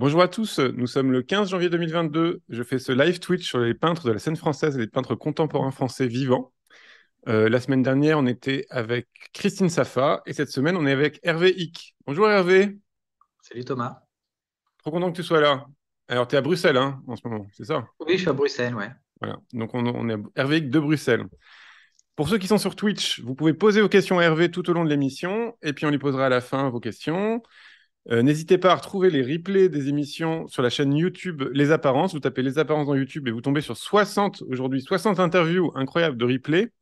Bonjour à tous, nous sommes le 15 janvier 2022. Je fais ce live Twitch sur les peintres de la scène française et les peintres contemporains français vivants. La semaine dernière, on était avec Christine Safa et cette semaine, on est avec Hervé Hick. Bonjour Hervé, Salut Thomas. trop content que tu sois là. Alors, tu es à Bruxelles hein, en ce moment, c'est ça? Oui, je suis à Bruxelles, ouais. Voilà, donc on est Hervé Hick de Bruxelles. Pour ceux qui sont sur Twitch, vous pouvez poser vos questions à Hervé tout au long de l'émission et puis on lui posera à la fin vos questions. N'hésitez pas à retrouver les replays des émissions sur la chaîne YouTube Les Apparences. Vous tapez Les Apparences dans YouTube et vous tombez sur 60, aujourd'hui, 60 interviews incroyables de replays.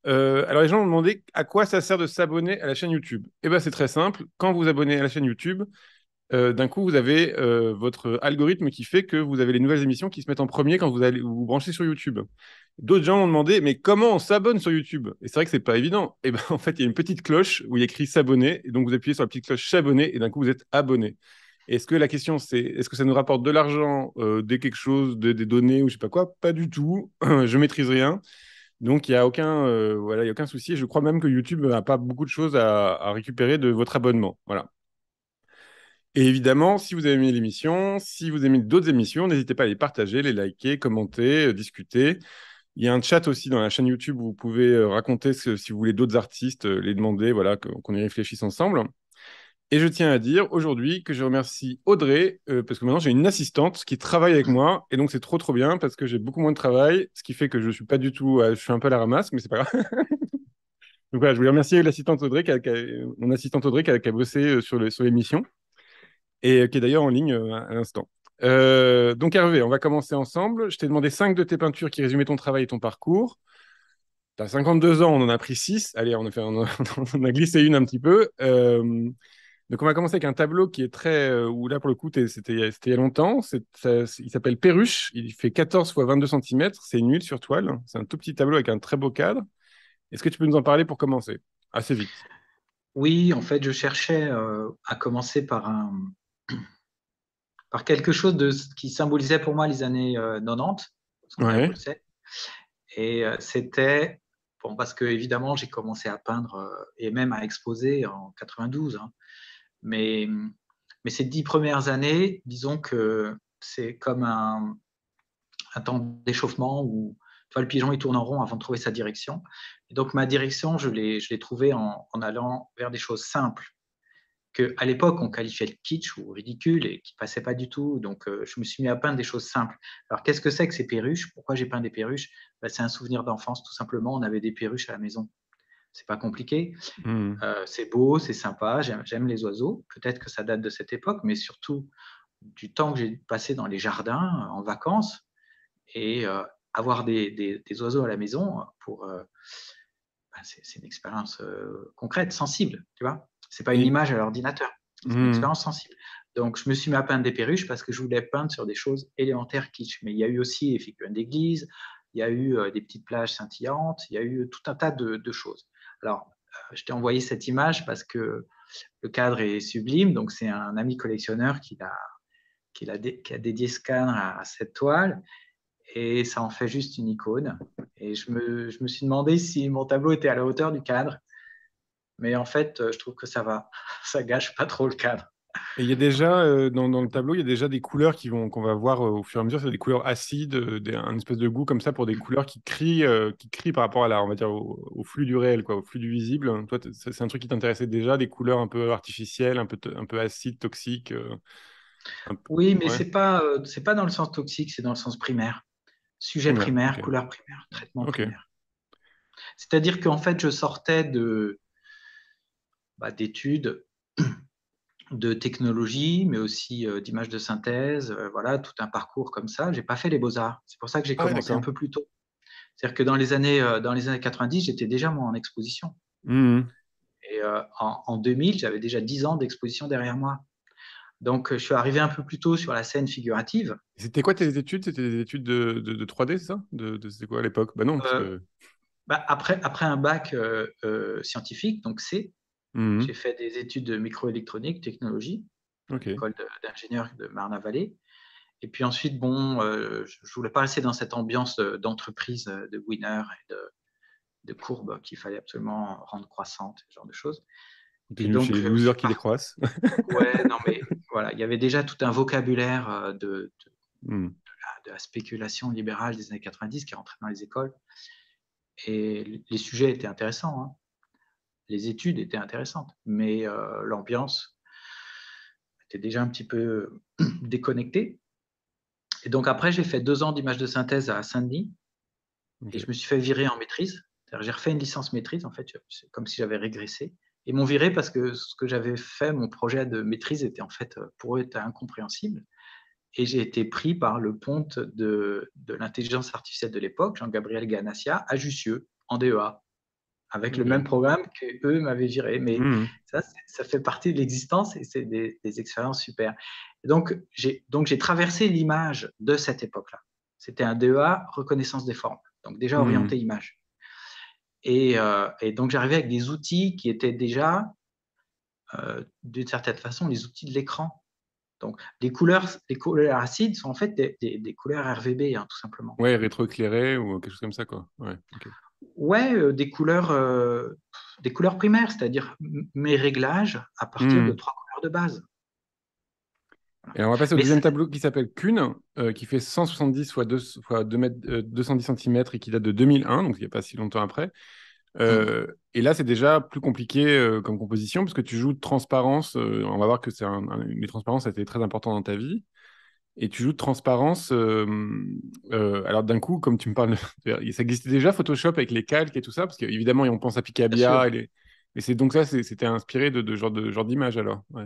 Alors les gens m'ont demandé à quoi ça sert de s'abonner à la chaîne YouTube. Eh bien c'est très simple. Quand vous abonnez à la chaîne YouTube, d'un coup vous avez votre algorithme qui fait que vous avez les nouvelles émissions qui se mettent en premier quand vous allez vous branchez sur YouTube. D'autres gens m'ont demandé, mais comment on s'abonne sur YouTube? Et c'est vrai que c'est pas évident. Et ben, en fait, il y a une petite cloche où il y a écrit s'abonner. Et donc, vous appuyez sur la petite cloche s'abonner et d'un coup, vous êtes abonné. Est-ce que la question, c'est est-ce que ça nous rapporte de l'argent, des quelque chose, des données ou je sais pas quoi? Pas du tout. Je maîtrise rien. Donc, il n'y a aucun, voilà, il y a aucun souci. Je crois même que YouTube n'a pas beaucoup de choses à récupérer de votre abonnement. Voilà. Et évidemment, si vous avez aimé l'émission, si vous aimez d'autres émissions, n'hésitez pas à les partager, les liker, commenter, discuter. Il y a un chat aussi dans la chaîne YouTube où vous pouvez raconter si vous voulez d'autres artistes, les demander, voilà, qu'on y réfléchisse ensemble. Et je tiens à dire aujourd'hui que je remercie Audrey, parce que maintenant j'ai une assistante qui travaille avec moi, et donc c'est trop trop bien parce que j'ai beaucoup moins de travail, ce qui fait que je suis pas du tout, je suis un peu à la ramasse, mais c'est pas grave. Donc voilà, je voulais remercier l'assistante Audrey, mon assistante Audrey qui a bossé sur l'émission et qui est d'ailleurs en ligne à l'instant. Donc Hervé, on va commencer ensemble. Je t'ai demandé 5 de tes peintures qui résumaient ton travail et ton parcours. Tu as 52 ans, on en a pris 6. Allez, on a glissé une un petit peu. Donc, on va commencer avec un tableau qui est très. Où là, pour le coup, c'était il y a longtemps. Il s'appelle Perruche. Il fait 14 fois 22 centimètres. C'est une huile sur toile. C'est un tout petit tableau avec un très beau cadre. Est-ce que tu peux nous en parler pour commencer? Assez vite. Oui, en fait, je cherchais à commencer par quelque chose qui symbolisait pour moi les années 90, parce qu'on est à Ouais. Bruxelles. Et c'était, bon, parce que évidemment, j'ai commencé à peindre et même à exposer en 92. Hein. Mais, mais ces 10 premières années, disons que c'est comme un temps d'échauffement où le pigeon il tourne en rond avant de trouver sa direction. Et donc ma direction, je l'ai trouvée en allant vers des choses simples que à l'époque on qualifiait de kitsch ou ridicule et qui passaient pas du tout. Donc je me suis mis à peindre des choses simples. Alors qu'est-ce que c'est que ces perruches? Pourquoi j'ai peint des perruches? Ben, c'est un souvenir d'enfance tout simplement. On avait des perruches à la maison. C'est pas compliqué. Hmm. C'est beau, c'est sympa. J'aime les oiseaux. Peut-être que ça date de cette époque, mais surtout du temps que j'ai passé dans les jardins en vacances et avoir des oiseaux à la maison pour c'est une expérience concrète, sensible, tu vois. C'est pas une Et, image à l'ordinateur, c'est une hmm. expérience sensible. Donc je me suis mis à peindre des perruches parce que je voulais peindre sur des choses élémentaires kitsch. Mais il y a eu aussi les figurines d'église, il y a eu des petites plages scintillantes, il y a eu tout un tas de choses. Alors je t'ai envoyé cette image parce que le cadre est sublime. Donc c'est un ami collectionneur qui a dédié ce cadre à cette toile et ça en fait juste une icône. Et je me suis demandé si mon tableau était à la hauteur du cadre, mais en fait, je trouve que ça va, ça gâche pas trop le cadre. Et il y a déjà, dans le tableau, il y a déjà des couleurs qu'on va voir au fur et à mesure. C'est des couleurs acides, un espèce de goût comme ça pour des couleurs qui crient par rapport à on va dire, au flux du réel, quoi, au flux du visible. Toi, c'est un truc qui t'intéressait déjà, des couleurs un peu artificielles, un peu acides, toxiques. Oui, mais Ouais, c'est pas dans le sens toxique, c'est dans le sens primaire. Sujet primaire. primaire, Ok. couleur primaire, traitement Ok. primaire. C'est-à-dire qu'en fait, je sortais d'études de technologie, mais aussi d'images de synthèse, voilà, tout un parcours comme ça. J'ai pas fait les beaux-arts. C'est pour ça que j'ai Ah ouais, commencé un d'accord. peu plus tôt. C'est-à-dire que dans les années 90, j'étais déjà moi en exposition. Mhm. Et en 2000, j'avais déjà 10 ans d'exposition derrière moi. Donc, je suis arrivé un peu plus tôt sur la scène figurative. C'était quoi tes études? C'était des études de 3D, c'est ça? C'était quoi à l'époque? Bah non, parce Euh, que. après un bac scientifique, donc Mhm. j'ai fait des études de microélectronique, technologie, à Ok. l'école d'ingénieur de Marne-la-Vallée. Et puis ensuite, bon, je ne voulais pas rester dans cette ambiance d'entreprise, de winner et de courbe qu'il fallait absolument rendre croissante, ce genre de choses. T'es Et nul chez donc, les losers qui décroissent. ouais, non, mais voilà, il y avait déjà tout un vocabulaire Hmm. de la spéculation libérale des années 90 qui rentrait dans les écoles. Et les sujets étaient intéressants, hein. Les études étaient intéressantes, mais l'ambiance était déjà un petit peu déconnectée. Et donc après, j'ai fait 2 ans d'image de synthèse à Saint-Denis et Ok. je me suis fait virer en maîtrise. J'ai refait une licence maîtrise, en fait, c'est comme si j'avais régressé. Ils m'ont viré parce que ce que j'avais fait, mon projet de maîtrise, était en fait, pour eux, était incompréhensible. Et j'ai été pris par le ponte de l'intelligence artificielle de l'époque, Jean-Gabriel Ganassia, à Jussieu, en DEA, avec le même Ok. programme qu'eux m'avaient viré. Mais Hmm. ça fait partie de l'existence et c'est des expériences super. Et donc j'ai traversé l'image de cette époque-là. C'était un DEA, reconnaissance des formes, donc déjà Hmm. orienté image. Et donc j'arrivais avec des outils qui étaient déjà, d'une certaine façon, les outils de l'écran. Donc les couleurs acides sont en fait des couleurs RVB, hein, tout simplement. Ouais, rétroéclairé ou quelque chose comme ça, quoi. Ouais, ok. Ouais, des couleurs primaires, c'est-à-dire mes réglages à partir de Hmm. 3 couleurs de base. Et on va passer au Mais deuxième tableau qui s'appelle Kuhn, qui fait 170 fois 2, fois 2 mètres, 210 cm et qui date de 2001, donc il n'y a pas si longtemps après. Et là, c'est déjà plus compliqué comme composition, parce que tu joues de transparence. On va voir que les transparences, ça a été très important dans ta vie. Et tu joues de transparence. Alors d'un coup, comme tu me parles, ça existait déjà Photoshop avec les calques et tout ça, parce qu'évidemment, on pense à bien Picabia. sûr. Et c'est donc ça, c'était inspiré de genre d'image alors. Ouais.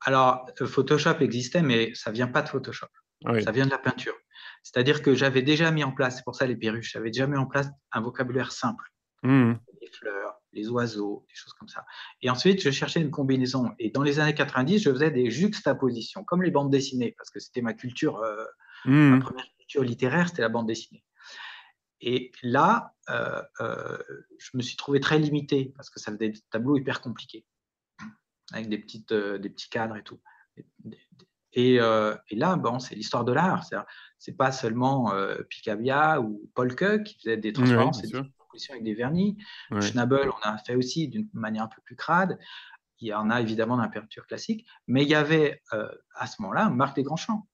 Alors, Photoshop existait, mais ça vient pas de Photoshop. Ah Ça oui. vient de la peinture. C'est-à-dire que j'avais déjà mis en place, c'est pour ça les perruches, j'avais déjà mis en place un vocabulaire simple. Mhm. Les fleurs, les oiseaux, des choses comme ça. Et ensuite, je cherchais une combinaison. Et dans les années 90, je faisais des juxtapositions, comme les bandes dessinées, parce que c'était ma culture, ma Mhm. première culture littéraire, c'était la bande dessinée. Et là, je me suis trouvé très limité, parce que ça faisait des tableaux hyper compliqués, avec des petits cadres et tout. Et là, bon, c'est l'histoire de l'art. C'est pas seulement Picabia ou Paul Koch qui faisait des Oui, transparences bien et des sûr. compositions avec des vernis. Ouais. Schnabel, on a fait aussi d'une manière un peu plus crade. Il y en a évidemment dans la peinture classique, mais il y avait à ce moment-là Marc Desgrandchamps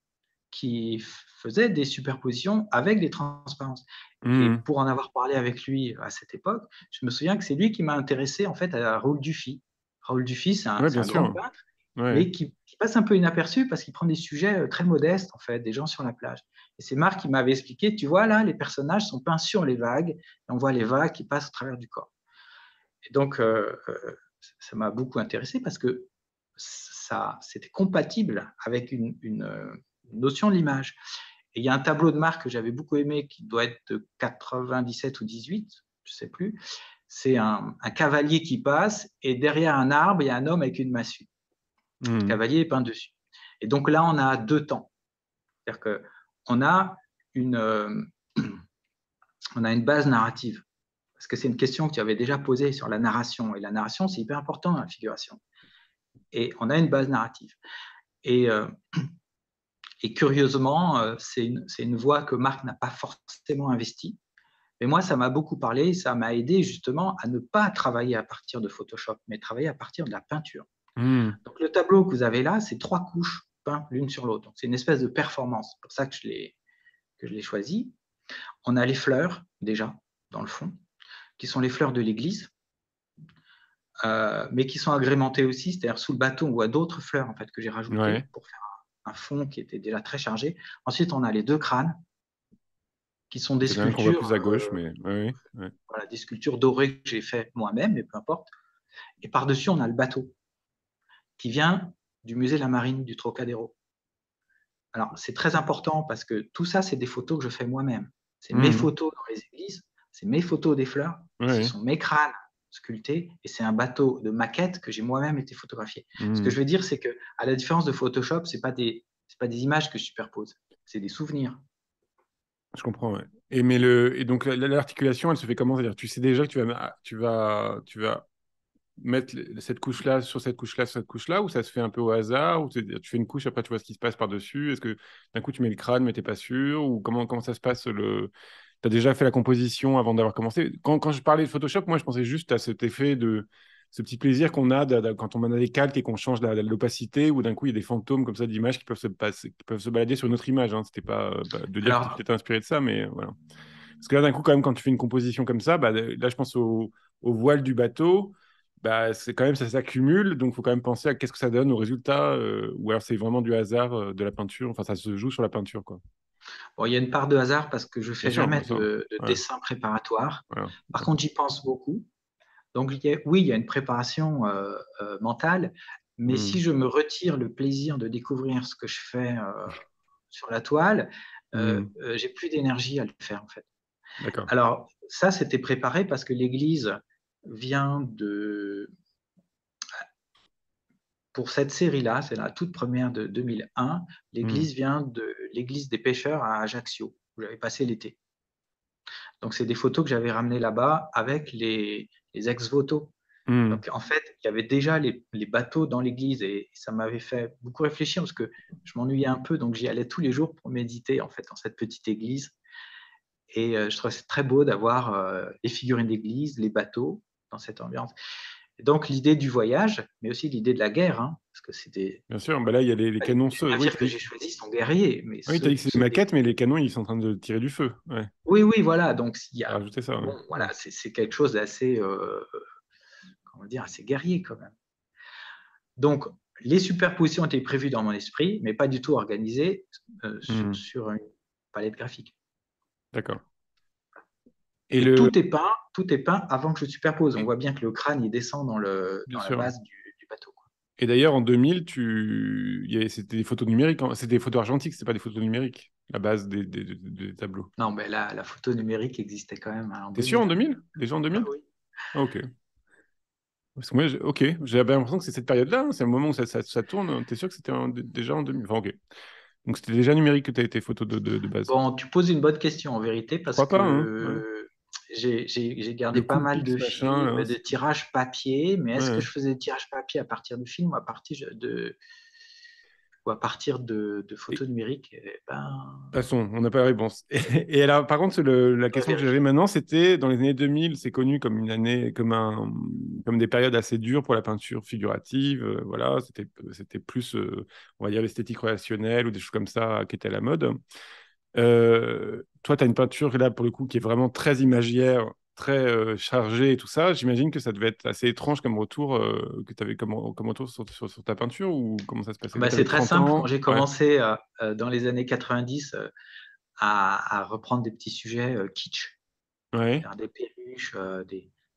qui faisait des superpositions avec des transparences. Et Mhm. pour en avoir parlé avec lui à cette époque, je me souviens que c'est lui qui m'a intéressé en fait à Raoul Dufy. Raoul Dufy, Ouais, c'est bien un grand sûr. peintre, Ouais. mais qui passe un peu inaperçu parce qu'il prend des sujets très modestes, en fait, des gens sur la plage. Et c'est Marc qui m'avait expliqué, tu vois, là, les personnages sont peints sur les vagues, et on voit les vagues qui passent au travers du corps. Et donc, ça m'a beaucoup intéressé parce que c'était compatible avec une notion de l'image. Et il y a un tableau de Marc que j'avais beaucoup aimé, qui doit être de 97 ou 18, je ne sais plus. C'est un cavalier qui passe, et derrière un arbre, il y a un homme avec une massue. Le Mhm. cavalier est peint dessus. Et donc là, on a deux temps. C'est-à-dire qu'on a on a une base narrative. Parce que c'est une question que tu avais déjà posée sur la narration. Et la narration, c'est hyper important dans la figuration. Et on a une base narrative. Et, euh, et curieusement, c'est une voie que Marc n'a pas forcément investie. Mais moi, ça m'a beaucoup parlé, ça m'a aidé justement à ne pas travailler à partir de Photoshop, mais travailler à partir de la peinture. Mhm. Donc le tableau que vous avez là, c'est 3 couches peintes l'une sur l'autre. C'est une espèce de performance. C'est pour ça que je l'ai choisi. On a les fleurs, déjà, dans le fond, qui sont les fleurs de l'église, mais qui sont agrémentées aussi, c'est-à-dire sous le bateau, on voit d'autres fleurs en fait, que j'ai rajoutées Ouais. pour faire un fond qui était déjà très chargé. Ensuite, on a les deux crânes, qui sont des Il y en a un qu'on voit sculptures, plus à gauche, mais ouais, ouais. voilà, des sculptures dorées que j'ai fait moi-même, mais peu importe. Et par-dessus, on a le bateau, qui vient du musée de la Marine du Trocadéro. Alors, c'est très important parce que tout ça, c'est des photos que je fais moi-même. C'est mes Mhm. photos dans les églises, c'est mes photos des fleurs, et ce Ouais. sont mes crânes sculptés, et c'est un bateau de maquette que j'ai moi-même été photographié. Ce que je Mhm. veux dire, c'est que, à la différence de Photoshop, c'est pas des images que je superpose, c'est des souvenirs. Je comprends, ouais. Et donc l'articulation, elle se fait comment? C'est-à-dire, tu sais déjà que tu vas mettre cette couche-là sur cette couche-là sur cette couche-là, ou ça se fait un peu au hasard, ou tu fais une couche, après tu vois ce qui se passe par-dessus. Est-ce que d'un coup tu mets le crâne, mais t'es pas sûr, ou comment ça se passe T'as déjà fait la composition avant d'avoir commencé? Quand je parlais de Photoshop, moi je pensais juste à cet effet de ce petit plaisir qu'on a quand on a des calques et qu'on change l'opacité, ou d'un coup, il y a des fantômes comme ça d'images qui peuvent se passer, qui peuvent se balader sur une autre image. Hein. C'était pas de dire que tu Alors, t'étais inspiré de ça, mais voilà. Parce que là, d'un coup, quand même, quand tu fais une composition comme ça, là, je pense au voile du bateau. C'est quand même, ça s'accumule, donc il faut quand même penser à qu'est-ce que ça donne au résultat, ou alors c'est vraiment du hasard de la peinture. Enfin, ça se joue sur la peinture, quoi. bon, il y a une part de hasard parce que je Bien fais sûr, jamais bien sûr. de Ouais, dessin préparatoire. voilà. Par contre, j'y pense beaucoup. Donc, oui, il y a une préparation mentale, mais Hmm. si je me retire le plaisir de découvrir ce que je fais sur la toile, Hmm. j'ai plus d'énergie à le faire en fait. D'accord. Alors, ça, c'était préparé parce que l'Église vient de. Pour cette série-là, c'est la toute première de 2001, Hmm. l'Église vient de l'Église des pêcheurs à Ajaccio, où j'avais passé l'été. Donc, c'est des photos que j'avais ramenées là-bas avec les ex-voto. Hmm. Donc, en fait, il y avait déjà les bateaux dans l'église et ça m'avait fait beaucoup réfléchir parce que je m'ennuyais un peu, donc j'y allais tous les jours pour méditer en fait dans cette petite église. Et je trouvais c'est très beau d'avoir les figurines d'église, les bateaux dans cette ambiance. Et donc l'idée du voyage, mais aussi l'idée de la guerre, hein, parce que c'était Bien sûr, là, il y a les canons. les Oui, navires que j'ai choisis sont guerriers, mais oui, t'as dit que c'est des ceux des. maquettes, mais les canons, ils sont en train de tirer du feu. Ouais, Oui, oui, voilà. Donc il y à a rajouter ça. Ouais. bon, Ouais. voilà, c'est quelque chose d'assez, comment dire, assez guerrier quand même. Donc, les superpositions étaient prévues dans mon esprit, mais pas du tout organisées Hmm. sur une palette graphique. D'accord. Et Et le, tout est peint avant que je superpose. On voit bien que le crâne il descend bien dans la sûr. base du bateau. Et d'ailleurs, en 2000, c'était des photos numériques. C'était des photos argentiques, c'était pas des photos numériques, la base des tableaux. Non, mais la photo numérique existait quand même en T'es sûr en 2000. 2000? Déjà en Ah 2000? oui. Ah, ok. Parce que moi, ok, j'avais l'impression que c'est cette période-là, hein, c'est le moment où ça tourne. T'es sûr que c'était déjà en 2000? Enfin, ok. Donc c'était déjà numérique que tu as tes photos de base. Bon, tu poses une bonne question en vérité Je parce crois pas, hein. Ouais. que j'ai gardé Le pas mal Coolpix, de machin, films, là. de tirages papier, mais est-ce que Ouais. je faisais des tirages papier à partir du film ou à partir de Et, photos numériques? Eh ben, passons, on n'a pas la réponse. Et alors, par contre, la faudrait question que j'avais vérifier. maintenant, c'était dans les années 2000, c'est connu comme une année, comme des périodes assez dures pour la peinture figurative. Voilà, c'était plus, on va dire, l'esthétique relationnelle ou des choses comme ça qui étaient à la mode. Toi, tu as une peinture là, pour le coup, qui est vraiment très imagière, très chargée et tout ça. J'imagine que ça devait être assez étrange comme retour, que tu avais comme retour sur ta peinture, ou comment ça se passait? Là, Bah, tu c'est avais très 30 simple. Quand ans. j'ai Ouais. commencé dans les années 90 à reprendre des petits sujets kitsch, Ouais. faire des perruches,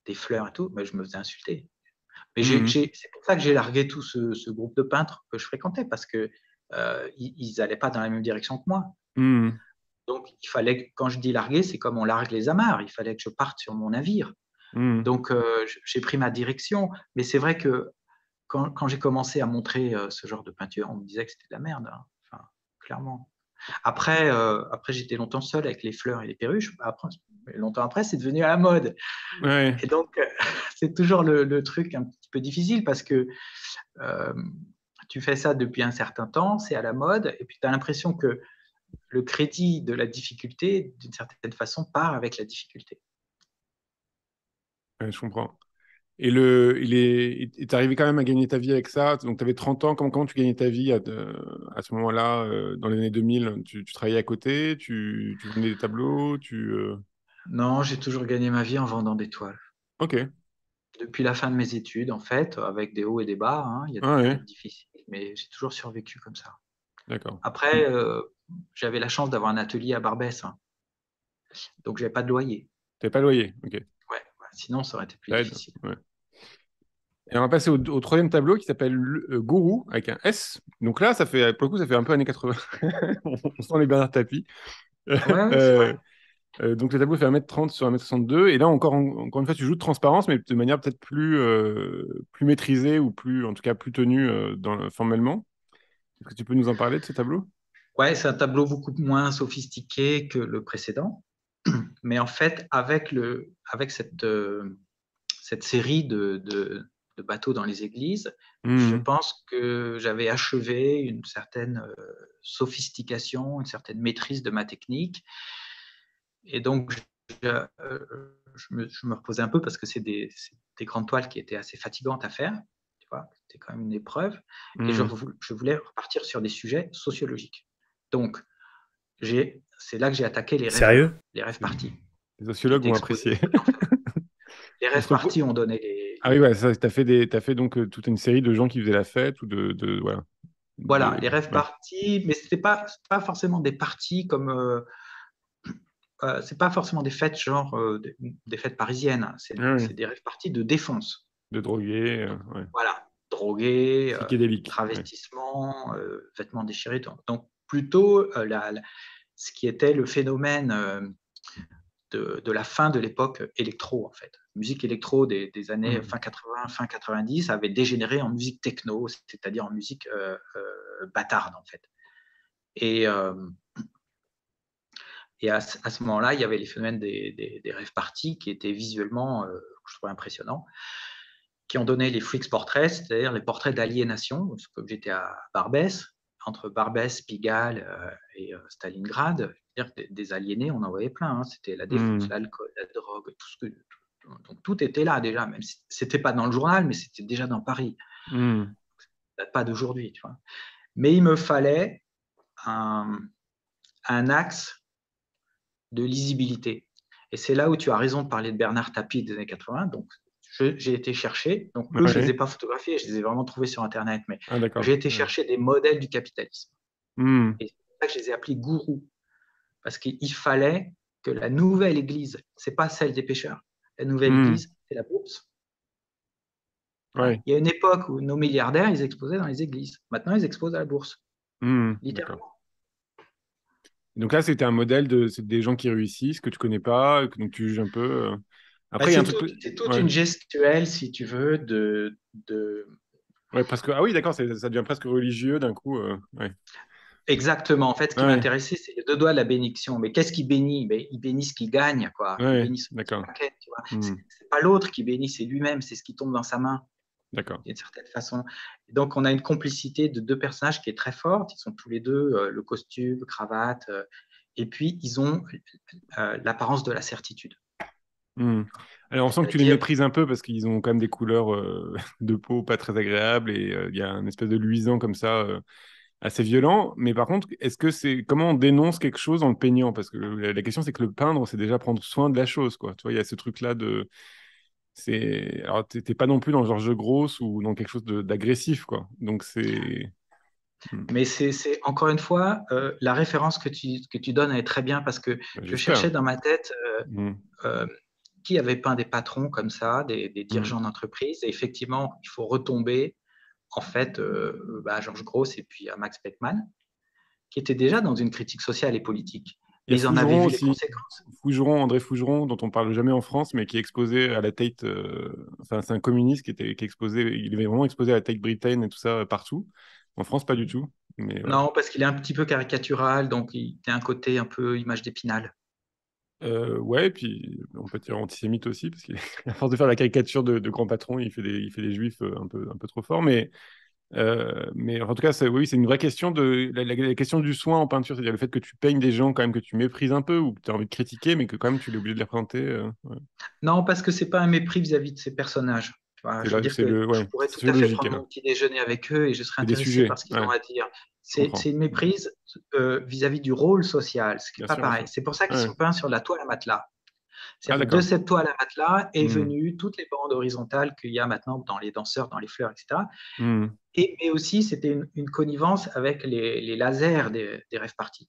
des fleurs et tout, bah, je me faisais insulter. Mais Mhm. c'est pour ça que j'ai largué tout ce groupe de peintres que je fréquentais parce que ils n'allaient pas dans la même direction que moi. Mhm. Donc, il fallait, quand je dis larguer, c'est comme on largue les amarres. Il fallait que je parte sur mon navire. Mhm. Donc, j'ai pris ma direction. Mais c'est vrai que quand j'ai commencé à montrer ce genre de peinture, on me disait que c'était de la merde, hein. Enfin, clairement. Après j'étais longtemps seul avec les fleurs et les perruches. Après, longtemps après, c'est devenu à la mode. Ouais. Et donc, c'est toujours le truc un petit peu difficile parce que euh, tu fais ça depuis un certain temps, c'est à la mode, et puis tu as l'impression que le crédit de la difficulté, d'une certaine façon, part avec la difficulté. Ouais, je comprends. Et t'es arrivé quand même à gagner ta vie avec ça. Donc, tu avais 30 ans. Comment tu gagnais ta vie à ce moment-là, dans les années 2000? Tu travaillais à côté, tu vendais des tableaux, Non, j'ai toujours gagné ma vie en vendant des toiles. Ok. Depuis la fin de mes études, en fait, avec des hauts et des bas, hein, il y a des Ah ouais, périodes difficiles, mais j'ai toujours survécu comme ça. d'accord. Après, j'avais la chance d'avoir un atelier à Barbès, hein, donc j'avais pas de loyer. T'avais pas de loyer, ok. Ouais, ouais, sinon ça aurait été plus Ça aide. difficile. Ouais. Et on va passer au troisième tableau qui s'appelle Gourou avec un S. Donc là, pour le coup, ça fait un peu années 80. On sent les Bernard Tapie. Ouais, ouais, c'est vrai. Euh, donc le tableau fait 1m30 sur 1m62. Et là, encore une fois, tu joues de transparence, mais de manière peut-être plus maîtrisée, ou plus, en tout cas, plus tenue formellement. Est-ce que tu peux nous en parler de ce tableau? Ouais, c'est un tableau beaucoup moins sophistiqué que le précédent, mais en fait, avec cette série de bateaux dans les églises, je Mhm. pense que j'avais achevé une certaine sophistication, une certaine maîtrise de ma technique. Et donc, je me reposais un peu parce que c'est grandes toiles qui étaient assez fatigantes à faire. Tu vois, c'était quand même une épreuve. Et Hmm. je voulais repartir sur des sujets sociologiques. Donc, c'est là que j'ai attaqué Sérieux? les rêves parties. Les Qui sociologues étaient vont exposés. apprécier. En fait, les rêves Entre- parties ont donné Ah oui, ouais, ça, t'as fait donc toute une série de gens qui faisaient la fête ou voilà. Voilà, les rêves Ouais. parties, mais c'était pas forcément des parties comme c'est pas forcément des fêtes genre des fêtes parisiennes. Hein. Ah oui. C'est des rêves parties de défonce. De drogués, ouais. Voilà, drogués, Psychédéliques. Ouais. travestissement, vêtements déchirés. Donc plutôt ce qui était le phénomène de la fin de l'époque électro, en fait. Musique électro des années fin 80, fin 90 avait dégénéré en musique techno, c'est-à-dire en musique bâtarde, en fait. Et à ce moment-là, il y avait les phénomènes des rêves parties qui étaient visuellement, je trouvais impressionnants, qui ont donné les freaks portraits, c'est-à-dire les portraits d'aliénation, comme j'étais à Barbès, entre Barbès, Pigalle et Stalingrad, des aliénés, on en voyait plein. Hein. C'était la défonce, l'alcool, la drogue, donc tout était là déjà, même si c'était pas dans le journal, mais c'était déjà dans Paris. Ça date pas d'aujourd'hui, tu vois. Mais il me fallait un axe de lisibilité. Et c'est là où tu as raison de parler de Bernard Tapie des années 80. Donc, j'ai été chercher. Donc, eux, je ne les ai pas photographiés, je les ai vraiment trouvés sur Internet. Mais j'ai été chercher des modèles du capitalisme. Et c'est pour ça que je les ai appelés gourous. Parce qu'il fallait que la nouvelle église, ce n'est pas celle des pêcheurs. La nouvelle église, c'est la bourse. Ouais. Il y a une époque où nos milliardaires, ils exposaient dans les églises. Maintenant, ils exposent à la bourse. Littéralement. Donc là, c'était un modèle c'est des gens qui réussissent, que tu connais pas, donc tu juges un peu. Après, il y a un truc. C'est toute une gestuelle, si tu veux, Ouais, presque. Ah oui, d'accord, ça devient presque religieux d'un coup. Ouais. Exactement. En fait, ce qui m'intéressait, c'est les deux doigts de la bénédiction. Mais qu'est-ce qui bénit? Il bénit ce qu'il gagne, quoi. Il bénit son paquet, tu vois. C'est pas l'autre qui bénit, c'est lui-même, c'est ce qui tombe dans sa main. D'accord. D'une certaine façon. Et donc, on a une complicité de deux personnages qui est très forte. Ils sont tous les deux le costume, cravate, et puis ils ont l'apparence de la certitude. Alors, on sent que tu les méprises un peu parce qu'ils ont quand même des couleurs de peau pas très agréables et il y a un espèce de luisant comme ça assez violent. Mais par contre, comment on dénonce quelque chose en le peignant? Parce que la question, c'est que le peindre, c'est déjà prendre soin de la chose, quoi. Tu vois, il y a ce truc-là alors, t'es pas non plus dans Georges Grosse ou dans quelque chose d'agressif, quoi. Donc, c'est... Mais c'est encore une fois, la référence que tu donnes est très bien parce que je cherchais dans ma tête qui avait peint des patrons comme ça, des dirigeants d'entreprise. Et effectivement, il faut retomber en fait à Georges Grosse et puis à Max Beckmann, qui étaient déjà dans une critique sociale et politique. Mais ils en avaient vu les conséquences. André Fougeron, dont on parle jamais en France, mais qui est exposé à la Tate. Enfin, c'est un communiste qui est exposé. Il est vraiment exposé à la Tate Britain et tout ça partout. En France, pas du tout. Mais, non, parce qu'il est un petit peu caricatural, donc il a un côté un peu image d'Épinal. Ouais, et puis on peut dire antisémite aussi, parce qu'à force de faire la caricature de grands patrons, il fait des juifs un peu trop forts. Mais en tout cas, oui, c'est une vraie question la question du soin en peinture, c'est-à-dire le fait que tu peignes des gens quand même que tu méprises un peu ou que tu as envie de critiquer, mais que quand même tu es obligé de les représenter. Non, parce que c'est pas un mépris vis-à-vis de ces personnages. Je veux dire que je pourrais tout à fait prendre mon petit déjeuner avec eux et je serais intéressé par ce qu'ils ont à dire. C'est une méprise vis-à-vis du rôle social, ce qui n'est pas pareil. C'est pour ça qu'ils sont peints sur la toile à matelas. De cette toile à matelas est venue toutes les bandes horizontales qu'il y a maintenant dans les danseurs, dans les fleurs, etc. Mais aussi, c'était une connivence avec les lasers des rêves parties.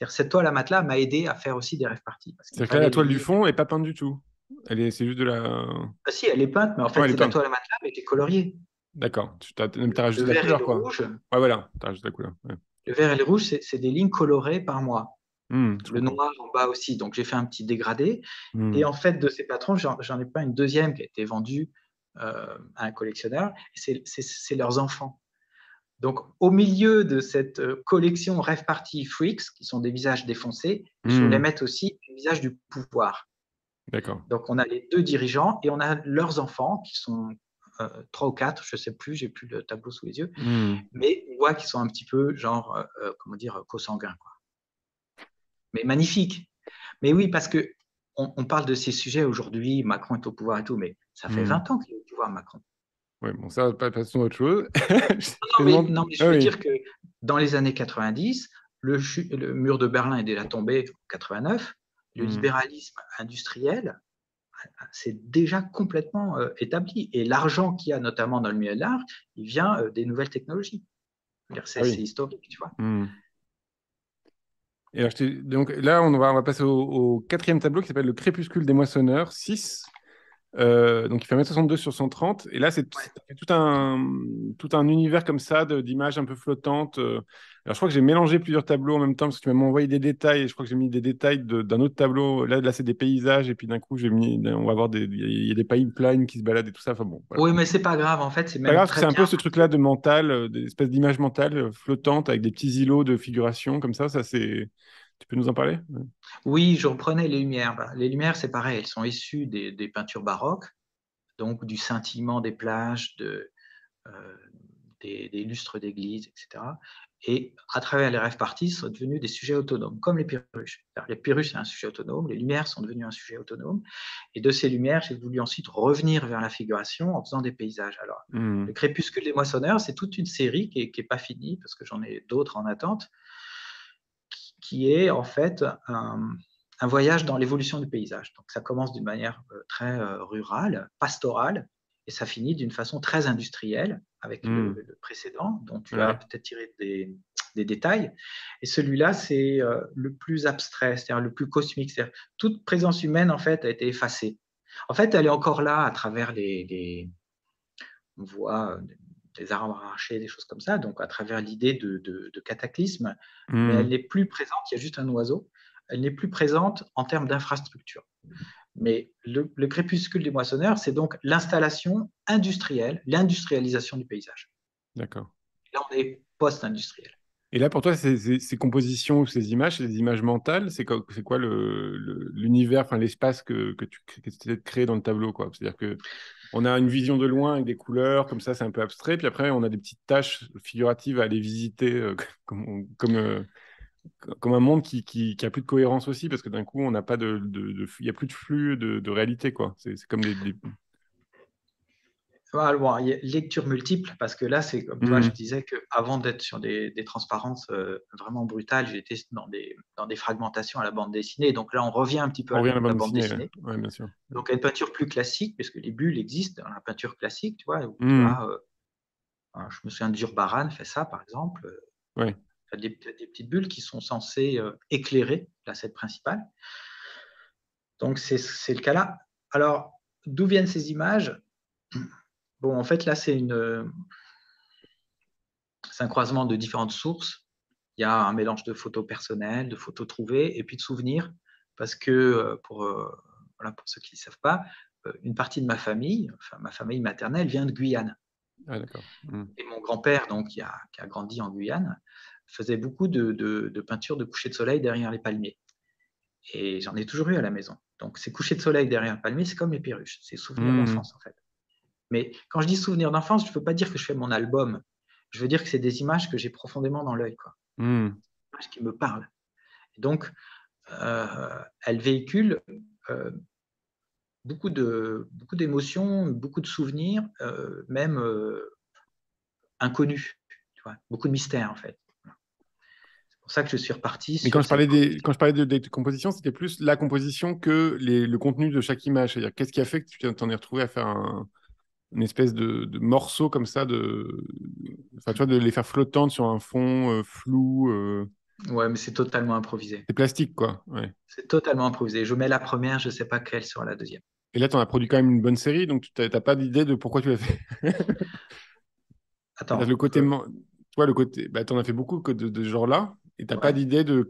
Cette toile à matelas m'a aidé à faire aussi des rêves parties. C'est-à-dire que là, la toile du fond n'est pas peinte du tout. C'est juste de la... Ah si, elle est peinte, mais en fait, c'est de la toile à matelas, mais qui est coloriée. D'accord. Tu as rajouté la couleur, quoi. Rouge, ouais, voilà, tu as rajouté la couleur. Ouais. Le vert et le rouge, c'est des lignes colorées par mois. Le noir en bas aussi. Donc, j'ai fait un petit dégradé. Et en fait, de ces patrons, j'en ai pas une deuxième qui a été vendue à un collectionneur. C'est leurs enfants. Donc, au milieu de cette collection Rêve Party Freaks, qui sont des visages défoncés, je voulais mettre aussi le visage du pouvoir. D'accord. Donc, on a les deux dirigeants et on a leurs enfants qui sont 3 ou 4, je ne sais plus, j'ai plus le tableau sous les yeux, mais on voit qu'ils sont un petit peu genre, comment dire, co-sanguins, quoi. Mais magnifique. Mais oui, parce que on parle de ces sujets aujourd'hui, Macron est au pouvoir et tout, mais ça fait 20 ans qu'il est au voir Macron. Oui, bon, ça, passons à autre chose. Non, mais je veux dire que dans les années 90, le mur de Berlin est déjà tombé en 89. Le libéralisme industriel c'est déjà complètement établi. Et l'argent qu'il y a notamment dans le milieu de l'art, il vient des nouvelles technologies. C'est historique, tu vois. Et alors, donc là, on va passer au quatrième tableau qui s'appelle Le Crépuscule des Moissonneurs, 6. Donc il fait 1m62 sur 130. Et là, c'est tout un univers comme ça d'images un peu flottantes. Alors je crois que j'ai mélangé plusieurs tableaux en même temps parce que tu m'as envoyé des détails. Et je crois que j'ai mis des détails d'un autre tableau. Là c'est des paysages. Et puis d'un coup, on va voir il y a des pipelines qui se baladent et tout ça. Enfin bon, voilà. Oui, mais c'est pas grave. En fait, c'est Pas même grave, parce que très c'est un peu bien. ce truc-là de mental, des espèces d'images mentales flottantes avec des petits îlots de figuration comme ça. Tu peux nous en parler? Oui, je reprenais les lumières. Les lumières, c'est pareil. Elles sont issues des peintures baroques, donc du scintillement des plages, des lustres d'église, etc. Et à travers les rêves parties, sont devenus des sujets autonomes, comme les Pyrrhuches. Les Pyrrhuches, c'est un sujet autonome, les lumières sont devenues un sujet autonome. Et de ces lumières, j'ai voulu ensuite revenir vers la figuration en faisant des paysages. Alors, Le Crépuscule des Moissonneurs, c'est toute une série qui n'est pas finie, parce que j'en ai d'autres en attente, qui est en fait un voyage dans l'évolution du paysage. Donc, ça commence d'une manière très rurale, pastorale, et ça finit d'une façon très industrielle avec le précédent, dont tu as peut-être tiré des détails. Et celui-là, c'est le plus abstrait, c'est-à-dire le plus cosmique. C'est-à-dire toute présence humaine, en fait, a été effacée. En fait, elle est encore là à travers on voit des arbres arrachés, des choses comme ça, donc à travers l'idée de cataclysme, mais elle n'est plus présente, il y a juste un oiseau, elle n'est plus présente en termes d'infrastructure. Mais le crépuscule des moissonneurs, c'est donc l'installation industrielle, l'industrialisation du paysage. D'accord. Là, on est post-industriel. Et là, pour toi, ces compositions ou ces images, c'est des images mentales? C'est quoi l'univers, enfin l'espace que tu essaies de créer dans le tableau, quoi? C'est-à-dire que on a une vision de loin avec des couleurs, comme ça, c'est un peu abstrait. Puis après, on a des petites tâches figuratives à aller visiter, comme un monde qui a plus de cohérence aussi, parce que d'un coup, on n'a pas il y a plus de flux de réalité, quoi. C'est comme des... Alors, il y a lecture multiple, parce que là, c'est comme toi, je disais qu'avant d'être sur des transparences vraiment brutales, j'étais dans des fragmentations à la bande dessinée. Donc là, on revient un petit peu On revient à à la la bande bande dessinée. ouais, bien sûr. Donc, à une peinture plus classique, puisque les bulles existent dans la peinture classique, tu vois, où tu as, je me souviens de Zurbaran fait ça, par exemple. Ouais. Tu as des petites bulles qui sont censées éclairer la scène principale. Donc, c'est le cas là. Alors, d'où viennent ces images? Bon, en fait, là, c'est un croisement de différentes sources. Il y a un mélange de photos personnelles, de photos trouvées et puis de souvenirs. Parce que, pour ceux qui ne savent pas, une partie de ma famille maternelle, vient de Guyane. Ah, d'accord. Et mon grand-père, donc, qui a grandi en Guyane, faisait beaucoup de peintures de coucher de soleil derrière les palmiers. Et j'en ai toujours eu à la maison. Donc, ces couchers de soleil derrière un palmier, c'est comme les perruches. C'est souvenirs d'enfance, en fait. Mais quand je dis souvenirs d'enfance, je ne veux pas dire que je fais mon album. Je veux dire que c'est des images que j'ai profondément dans l'œil, quoi. Des images qui me parlent. Et donc, elles véhiculent beaucoup d'émotions, beaucoup de souvenirs, même inconnus. Tu vois, beaucoup de mystères, en fait. C'est pour ça que je suis reparti Mais sur cette des compositions, c'était plus la composition que le contenu de chaque image. C'est-à-dire, qu'est-ce qui a fait que tu t'en es retrouvé à faire une espèce de morceau comme ça, enfin, tu vois, de les faire flottantes sur un fond flou. Ouais, mais c'est totalement improvisé. C'est plastique, quoi. Ouais. C'est totalement improvisé. Je mets la première, je ne sais pas quelle sera la deuxième. Et là, tu en as produit quand même une bonne série, donc tu n'as pas d'idée de pourquoi tu l'as fait. Attends. Le côté, toi, bah, tu en as fait beaucoup de ce genre-là, et tu n'as pas d'idée de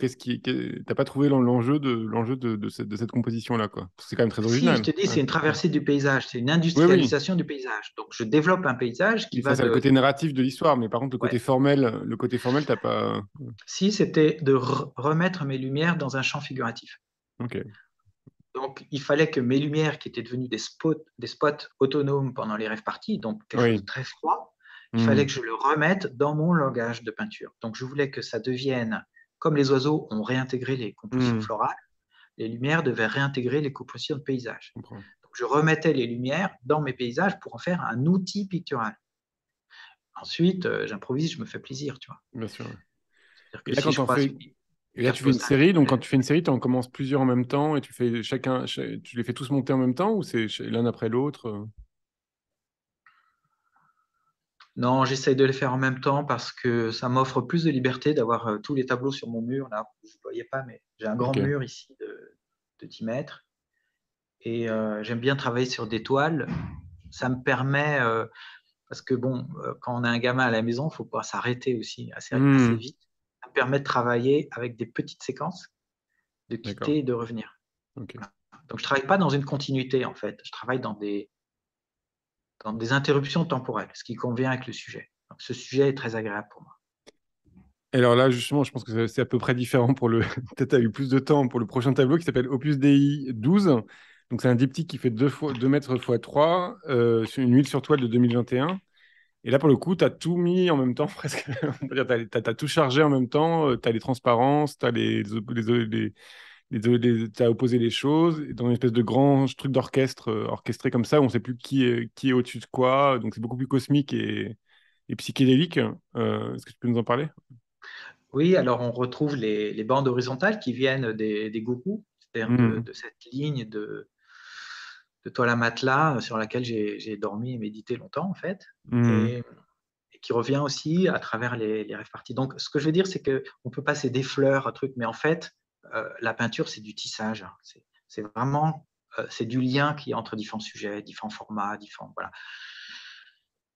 t'as pas trouvé l'enjeu de cette composition-là, quoi. C'est quand même très Si, je original. te dis, Ouais. c'est une traversée du paysage, c'est une Oui, oui. industrialisation du paysage. Donc, je développe un paysage qui Mais va ça, c'est le côté narratif de l'histoire, mais par contre, Ouais. le côté formel, t'as pas. Si, c'était de remettre mes lumières dans un champ figuratif. Ok. Donc, il fallait que mes lumières, qui étaient devenues des spots autonomes pendant les rêves parties, donc quelque chose de très froid, il fallait que je le remette dans mon langage de peinture. Donc, je voulais que ça devienne, comme les oiseaux ont réintégré les compositions florales, les lumières devaient réintégrer les compositions de paysage. Donc, je remettais les lumières dans mes paysages pour en faire un outil pictural. Ensuite, j'improvise, je me fais plaisir, tu vois. Bien sûr. Ouais. C'est-à-dire Et que là, si quand je t'en croise fais... une Et là, carte tu fais une postale, série. Donc, quand tu fais une série, tu en commences plusieurs en même temps et tu fais tu les fais tous monter en même temps ou c'est l'un après l'autre non, j'essaye de les faire en même temps parce que ça m'offre plus de liberté d'avoir tous les tableaux sur mon mur. Là, vous ne voyez pas, mais j'ai un grand Ok. mur ici de 10 mètres. Et j'aime bien travailler sur des toiles. Ça me permet, parce que bon, quand on a un gamin à la maison, il faut pouvoir s'arrêter aussi assez Hmm. vite. Ça me permet de travailler avec des petites séquences, de D'accord. quitter et de revenir. Ok. Voilà. Donc, je ne travaille pas dans une continuité, en fait. Je travaille dans des interruptions temporelles, ce qui convient avec le sujet. Donc, ce sujet est très agréable pour moi. Et alors là, justement, je pense que c'est à peu près différent pour le. Peut-être tu as eu plus de temps pour le prochain tableau qui s'appelle Opus Dei 12. Donc, c'est un diptyque qui fait 2 mètres x 3 sur une huile sur toile de 2021. Et là, pour le coup, tu as tout mis en même temps, presque. On peut dire, tu as tout chargé en même temps. Tu as les transparences, tu as t'as opposé les choses dans une espèce de grand truc d'orchestre orchestré comme ça, où on ne sait plus qui est au-dessus de quoi. Donc, c'est beaucoup plus cosmique et psychédélique. Est-ce que tu peux nous en parler? Oui, alors on retrouve les bandes horizontales qui viennent des gourous, c'est-à-dire Hmm. de cette ligne de toile à matelas sur laquelle j'ai dormi et médité longtemps, en fait, Hmm. et qui revient aussi à travers les rêves parties. Donc, ce que je veux dire, c'est qu'on peut passer des fleurs, un truc, mais en fait, la peinture, c'est du tissage. C'est vraiment c'est du lien qui est entre différents sujets, différents formats, différents. Voilà.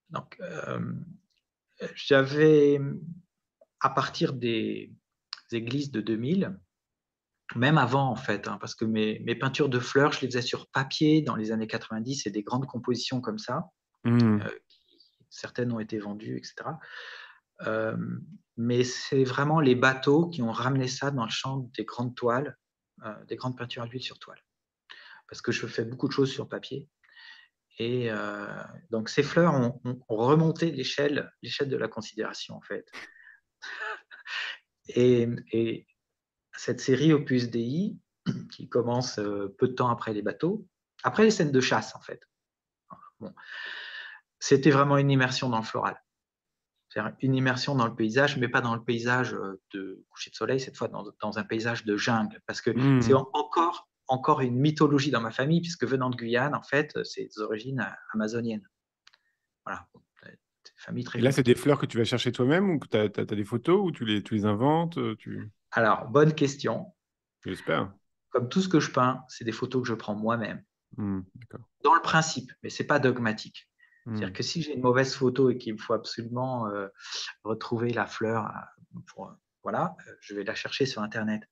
Donc, j'avais, à partir des églises de 2000, même avant en fait, hein, parce que mes peintures de fleurs, je les faisais sur papier dans les années 90 et des grandes compositions comme ça. Hmm. Certaines ont été vendues, etc. Euh, mais c'est vraiment les bateaux qui ont ramené ça dans le champ des grandes toiles, des grandes peintures à l'huile sur toile. Parce que je fais beaucoup de choses sur papier. Et donc ces fleurs ont remonté l'échelle de la considération en fait. Et cette série Opus Dei, qui commence peu de temps après les bateaux, après les scènes de chasse en fait. Bon, c'était vraiment une immersion dans le floral. C'est-à-dire une immersion dans le paysage, mais pas dans le paysage de coucher de soleil, cette fois dans un paysage de jungle, parce que c'est Hmm. encore une mythologie dans ma famille, puisque venant de Guyane, en fait, c'est des origines amazoniennes. Voilà, c'est une famille très Et là, c'est des compliquée. fleurs que tu vas chercher toi-même ou que tu as, des photos ou tu les inventes Alors, bonne question. J'espère. Comme tout ce que je peins, c'est des photos que je prends moi-même, Hmm. D'accord. dans le principe, mais c'est pas dogmatique. Hmm. C'est-à-dire que si j'ai une mauvaise photo et qu'il me faut absolument retrouver la fleur, voilà, je vais la chercher sur Internet.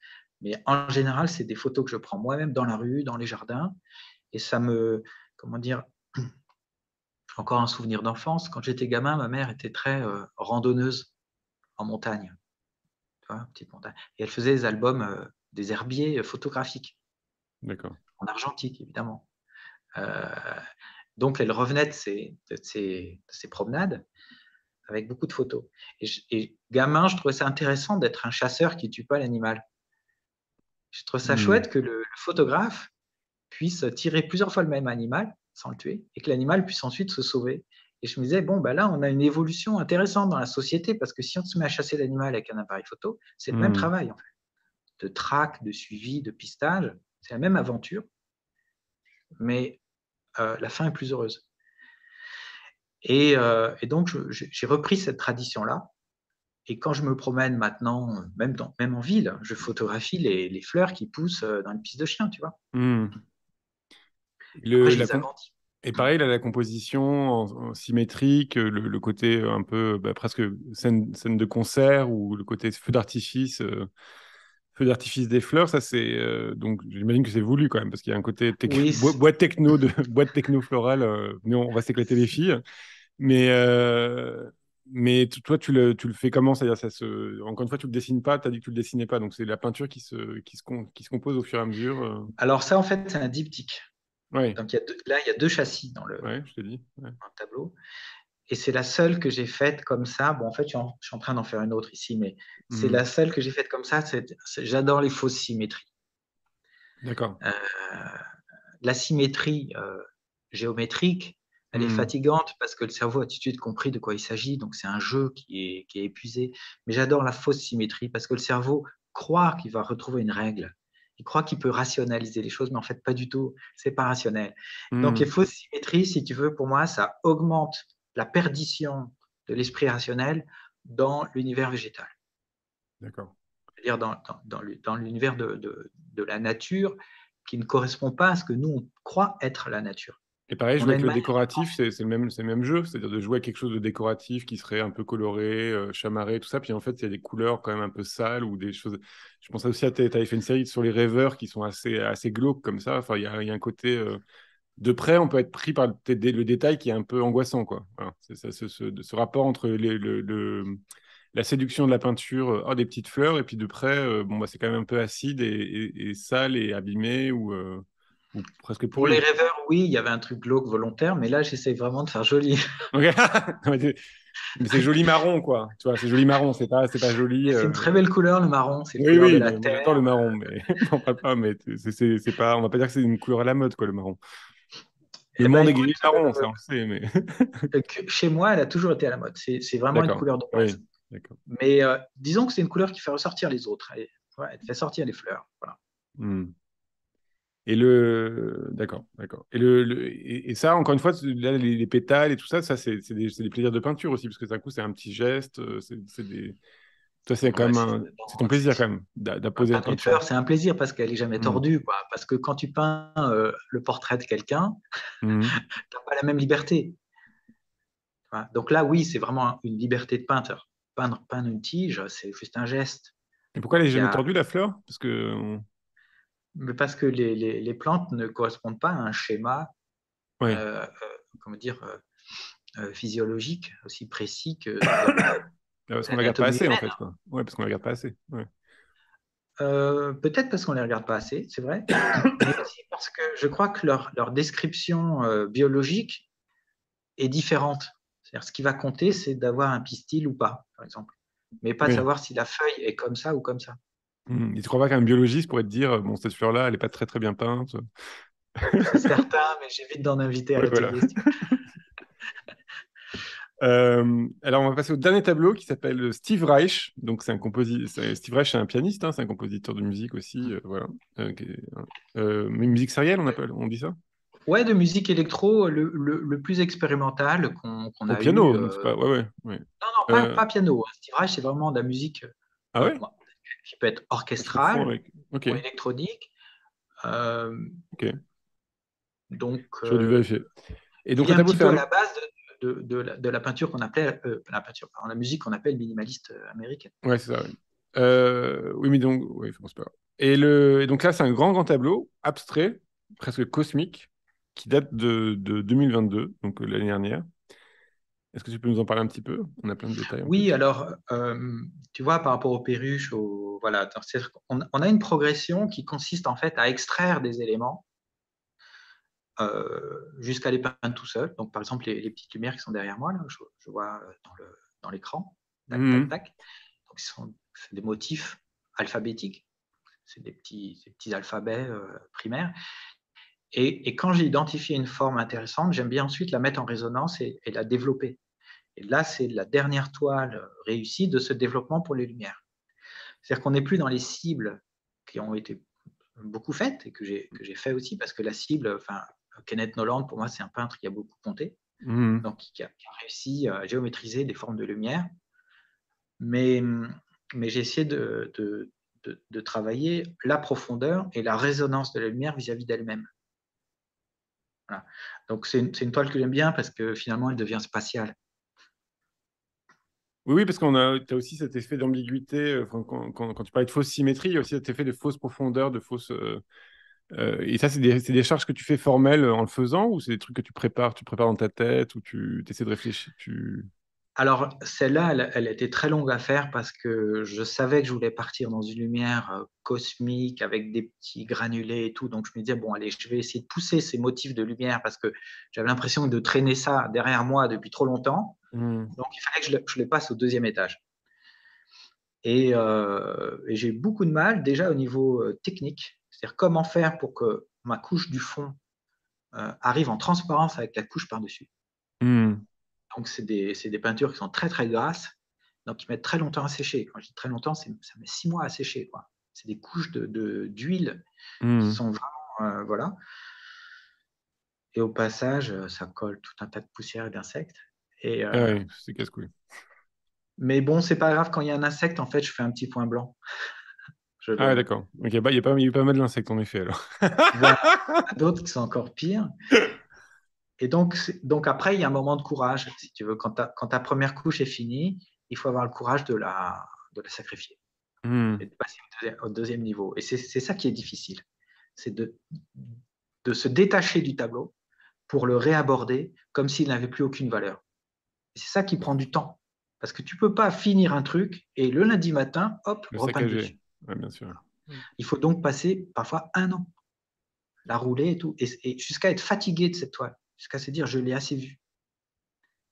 Mais en général, c'est des photos que je prends moi-même dans la rue, dans les jardins, et ça me, comment dire, encore un souvenir d'enfance. Quand j'étais gamin, ma mère était très randonneuse en montagne, tu vois, petite montagne, et elle faisait des albums, des herbiers photographiques, D'accord. en argentique évidemment. Euh, donc elle revenait de ses promenades avec beaucoup de photos. Et gamin, je trouvais ça intéressant d'être un chasseur qui ne tue pas l'animal. Je trouve ça Hmm. chouette que le photographe puisse tirer plusieurs fois le même animal sans le tuer et que l'animal puisse ensuite se sauver. Et je me disais, bon, bah là, on a une évolution intéressante dans la société parce que si on se met à chasser l'animal avec un appareil photo, c'est le même Hmm. travail, en fait, de traque, de suivi, de pistage. C'est la même aventure, mais la fin est plus heureuse. Et donc, j'ai repris cette tradition-là. Et quand je me promène maintenant, même en ville, je photographie les fleurs qui poussent dans une piste de chien, tu vois. Hmm. Après, Le, je la les com- agrandis. Et pareil, là, la composition en symétrique, le côté un peu presque scène de concert ou le côté feu d'artifice des fleurs, ça c'est donc j'imagine que c'est voulu quand même parce qu'il y a un côté Oui, boîte techno de boîte techno florale. Mais on va s'éclater les filles. Mais toi tu le fais comment? C'est-à-dire encore une fois tu le dessines pas. Tu as dit que tu le dessinais pas, donc c'est la peinture qui se compose au fur et à mesure. alors ça, en fait, c'est un diptyque. Ouais, Donc là, il y a deux châssis dans le ouais, je te dis. Ouais. tableau. Et c'est la seule que j'ai faite comme ça. Bon, en fait, je suis en train d'en faire une autre ici, mais c'est Mhm. la seule que j'ai faite comme ça. J'adore les fausses symétries. D'accord. Euh, la symétrie géométrique, elle est fatigante parce que le cerveau a tout de suite compris de quoi il s'agit, donc c'est un jeu qui est épuisé. Mais j'adore la fausse symétrie parce que le cerveau croit qu'il va retrouver une règle. Il croit qu'il peut rationaliser les choses, mais en fait, pas du tout. C'est pas rationnel. Donc, les fausses symétries, si tu veux, pour moi, ça augmente la perdition de l'esprit rationnel dans l'univers végétal. D'accord. C'est-à-dire dans l'univers de la nature qui ne correspond pas à ce que nous, on croit être la nature. Et pareil, On jouer a avec une le manière décoratif, c'est le même jeu, c'est-à-dire de jouer à quelque chose de décoratif qui serait un peu coloré, chamarré, tout ça. Puis en fait, il y a des couleurs quand même un peu sales ou des choses. Je pense aussi à tu avais fait une série sur les rêveurs qui sont assez glauques comme ça. Enfin, il y a un côté de près, on peut être pris par le détail qui est un peu angoissant, quoi. Voilà. C'est ça, ce rapport entre la séduction de la peinture, des petites fleurs, et puis de près, bon, bah, c'est quand même un peu acide et sale et abîmé ou presque pour les pourri. rêveurs, oui, il y avait un truc glauque volontaire, mais là, j'essaie vraiment de faire joli. Ok. Mais c'est joli marron, quoi. Tu vois, c'est joli marron, c'est pas joli. C'est une très belle couleur, le marron. C'est une Oui, couleur de oui, la non, moi j'adore le terre. marron, mais on parle pas, mais c'est pas, on va pas dire que c'est une couleur à la mode, quoi, le marron. Le Eh ben, monde est écoute, gris et marron, ça on le sait, mais chez moi, elle a toujours été à la mode. C'est vraiment une d'accord, couleur de oui, base. d'accord. Mais disons que c'est une couleur qui fait ressortir les autres. Elle fait sortir les fleurs. Voilà. Hmm. D'accord, d'accord. Et ça, encore une fois, là, les pétales et tout ça, c'est des plaisirs de peinture aussi, parce que d'un coup, c'est un petit geste, ça, c'est quand Ouais, même c'est ton plaisir quand même, d'apposer la peindre une peinture. fleur, c'est un plaisir parce qu'elle n'est jamais Hmm. tordue. Quoi. Parce que quand tu peins le portrait de quelqu'un, Hmm. tu n'as pas la même liberté. Voilà. Donc là, oui, c'est vraiment une liberté de peintre. Peindre une tige, c'est juste un geste. Et pourquoi elle est Donc, jamais tordue, la fleur? Parce que mais parce que les plantes ne correspondent pas à un schéma ouais. comment dire, physiologique aussi précis que Parce qu'on ne regarde pas l'anatomie assez, en humaine. fait, quoi. Ouais, parce qu'on ne regarde pas assez. Ouais. Peut-être parce qu'on ne les regarde pas assez, c'est vrai, mais aussi parce que je crois que leur description biologique est différente. C'est-à-dire, ce qui va compter, c'est d'avoir un pistil ou pas, par exemple, mais pas de Oui. savoir si la feuille est comme ça ou comme ça. Et tu crois pas qu'un biologiste pourrait te dire, bon, cette fleur-là, elle n'est pas très très bien peinte. C'est certain, mais j'évite d'en inviter à Ouais, voilà. l'atelier. Alors, on va passer au dernier tableau qui s'appelle Steve Reich. Donc, Steve Reich, c'est un pianiste, hein, c'est un compositeur de musique aussi. Voilà. Mais musique sérielle, on dit ça? Ouais, de musique électro, le plus expérimental qu'on Au a eu. piano, donc c'est pas. Ouais, ouais, ouais. Non, non, Euh, pas piano. Steve Reich, c'est vraiment de la musique Ah ouais? qui peut être Je confonds orchestrale avec. Ok, ou électronique. Euh, ok. donc, J'aurais dû vérifier. Et donc, il est le un tableau petit fait peu à un. la base de la peinture qu'on appelait, la peinture, pardon, la musique qu'on appelle minimaliste américaine. Ouais, c'est ça, oui. Oui, mais donc, oui, c'est pas grave. Et donc là, c'est un grand tableau, abstrait, presque cosmique, qui date de 2022, donc l'année dernière. Est-ce que tu peux nous en parler un petit peu? On a plein de détails en Oui, plus. alors, tu vois, par rapport aux perruches, voilà, on a une progression qui consiste en fait à extraire des éléments jusqu'à les peindre tout seul. Donc, par exemple, les petites lumières qui sont derrière moi, là, je vois dans l'écran, tac, tac, Mhm. tac. Donc, c'est des motifs alphabétiques, c'est des petits alphabets primaires. Et quand j'ai identifié une forme intéressante, j'aime bien ensuite la mettre en résonance et la développer. Et là, c'est la dernière toile réussie de ce développement pour les lumières. C'est-à-dire qu'on n'est plus dans les cibles qui ont été beaucoup faites et que j'ai fait aussi parce que la cible, enfin, Kenneth Noland, pour moi, c'est un peintre qui a beaucoup compté, Mhm. donc qui a réussi à géométriser des formes de lumière. Mais, mais j'ai essayé de travailler la profondeur et la résonance de la lumière vis-à-vis d'elle-même. Voilà. Donc, c'est une toile que j'aime bien parce que finalement, elle devient spatiale. Oui, oui, parce tu as aussi cet effet d'ambiguïté. Enfin, quand tu parlais de fausse symétrie, il y a aussi cet effet de fausse profondeur, de fausse. Et ça, c'est des charges que tu fais formelles en le faisant, ou c'est des trucs que tu prépares dans ta tête, ou tu essaies de réfléchir. Alors, celle-là, elle était très longue à faire parce que je savais que je voulais partir dans une lumière cosmique avec des petits granulés et tout. Donc, je me disais, bon, allez, je vais essayer de pousser ces motifs de lumière parce que j'avais l'impression de traîner ça derrière moi depuis trop longtemps. Mhm. Donc, il fallait que je le passe au deuxième étage. Et j'ai eu beaucoup de mal déjà au niveau technique. C'est-à-dire comment faire pour que ma couche du fond arrivent en transparence avec la couche par-dessus. Hmm. Donc, c'est des peintures qui sont très, très grasses, donc qui mettent très longtemps à sécher. Quand je dis très longtemps, ça met 6 mois à sécher, quoi. C'est des couches d'huile qui Hmm. sont vraiment, voilà. Et au passage, ça colle tout un tas de poussières et d'insectes. Ah ouais, c'est casse-couille. Mais bon, c'est pas grave, quand il y a un insecte, en fait, je fais un petit point blanc. Je Ah ouais, le... d'accord. Ok, bah, il y a pas mal d'insectes, en effet, alors. Voilà. Il y en a d'autres qui sont encore pires. Et donc après, il y a un moment de courage, si tu veux. Quand ta première couche est finie, il faut avoir le courage de la sacrifier Hmm. et de passer au deuxième niveau. Et c'est ça qui est difficile. C'est de se détacher du tableau pour le réaborder comme s'il n'avait plus aucune valeur. Et c'est ça qui prend du temps. Parce que tu ne peux pas finir un truc et le lundi matin, hop, Le repeindre saccager. dessus. Ouais, bien sûr. Il faut donc passer parfois 1 an, la rouler et tout, et jusqu'à être fatigué de cette toile, jusqu'à se dire je l'ai assez vue.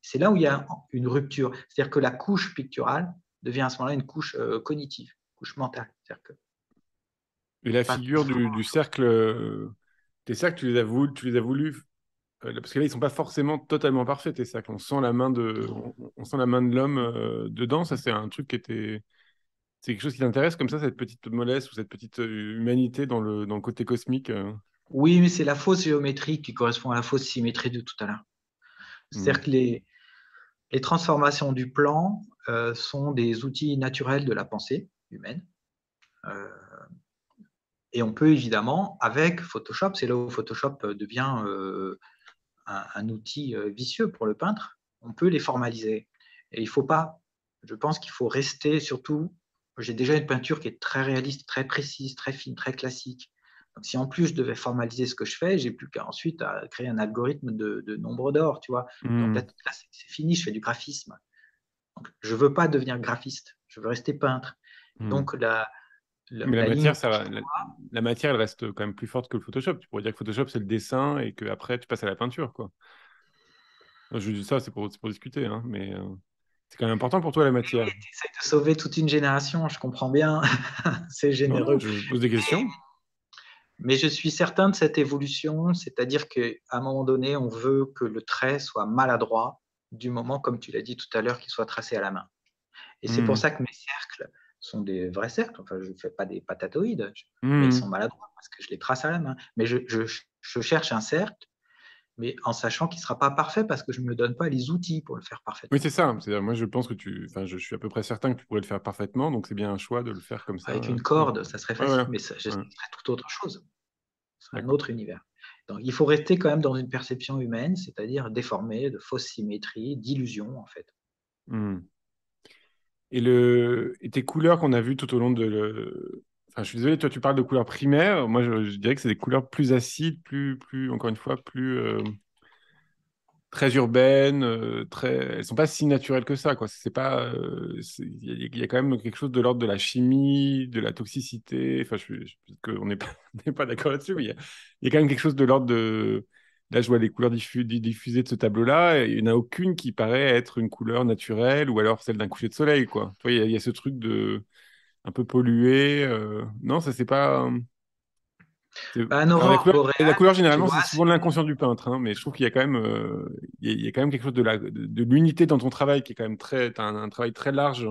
C'est là où il y a une rupture. C'est-à-dire que la couche picturale devient à ce moment-là une couche cognitive, une couche mentale. C'est-à-dire que Et la pas figure du cercle, tes cercles, tu les as voulu, parce que là, ils sont pas forcément totalement parfaits, tes cercles. On sent la main de l'homme dedans. Ça, c'est un truc c'est quelque chose qui t'intéresse, comme ça, cette petite mollesse ou cette petite humanité dans le côté cosmique. Oui, mais c'est la fausse géométrie qui correspond à la fausse symétrie de tout à l'heure. Hmm. C'est-à-dire que les transformations du plan sont des outils naturels de la pensée humaine. Euh, et on peut évidemment, avec Photoshop, c'est là où Photoshop devient un outil vicieux pour le peintre, on peut les formaliser. Et il faut pas, je pense qu'il faut rester surtout, j'ai déjà une peinture qui est très réaliste, très précise, très fine, très classique. Donc, si en plus je devais formaliser ce que je fais, j'ai plus qu'à ensuite à créer un algorithme de nombre d'or, tu vois. Donc Hmm. là, c'est fini, je fais du graphisme. Donc, je veux pas devenir graphiste, je veux rester peintre. Hmm. Donc la, Mais la ligne qui la matière, elle reste quand même plus forte que le Photoshop. Tu pourrais dire que Photoshop, c'est le dessin et qu'après, tu passes à la peinture, quoi. Je dis ça, c'est pour discuter, hein, mais c'est quand même important pour toi, la matière. essaie de sauver toute une génération, je comprends bien, c'est Non, non, généreux. je pose des questions. Mais je suis certain de cette évolution, c'est-à-dire qu'à un moment donné, on veut que le trait soit maladroit du moment, comme tu l'as dit tout à l'heure, qu'il soit tracé à la main. Et c'est pour Hmm. ça que mes cercles sont des vrais cercles. Enfin, je ne fais pas des patatoïdes, mais ils sont Hmm. maladroits parce que je les trace à la main. Mais je cherche un cercle, mais en sachant qu'il ne sera pas parfait parce que je ne me donne pas les outils pour le faire Oui, parfaitement. c'est ça. C'est-à-dire, moi, je pense que enfin, je suis à peu près certain que tu pourrais le faire parfaitement, donc c'est bien un choix de le faire comme ça. Avec une Ouais, corde, ça serait ouais, facile, voilà. mais ça Ouais, serait tout autre chose. Ce serait un d'accord. autre univers. Donc, il faut rester quand même dans une perception humaine, c'est-à-dire déformée, de fausse symétrie, d'illusion, en fait. Hmm. Et tes couleurs qu'on a vues tout au long Enfin, je suis désolé, toi, tu parles de couleurs primaires. Moi, je dirais que c'est des couleurs plus acides, encore une fois, très urbaines, elles sont pas si naturelles que ça, quoi. C'est pas, il y a quand même quelque chose de l'ordre de la chimie, de la toxicité. Enfin, peut-être qu'on n'est pas, on n'est pas d'accord là-dessus, mais il y a quand même quelque chose de l'ordre de. Là, je vois les couleurs diffusées de ce tableau-là, et il n'y en a aucune qui paraît être une couleur naturelle ou alors celle d'un coucher de soleil, quoi. Tu vois, il y a ce truc de un peu pollué. Non, ça c'est pas. Un Enfin, aurore la boréale, couleur, tu généralement, vois, c'est souvent de l'inconscient du peintre, hein, mais je trouve qu'il y a quand même, il y a quand même quelque chose de l'unité dans ton travail qui est quand même t'as un travail très large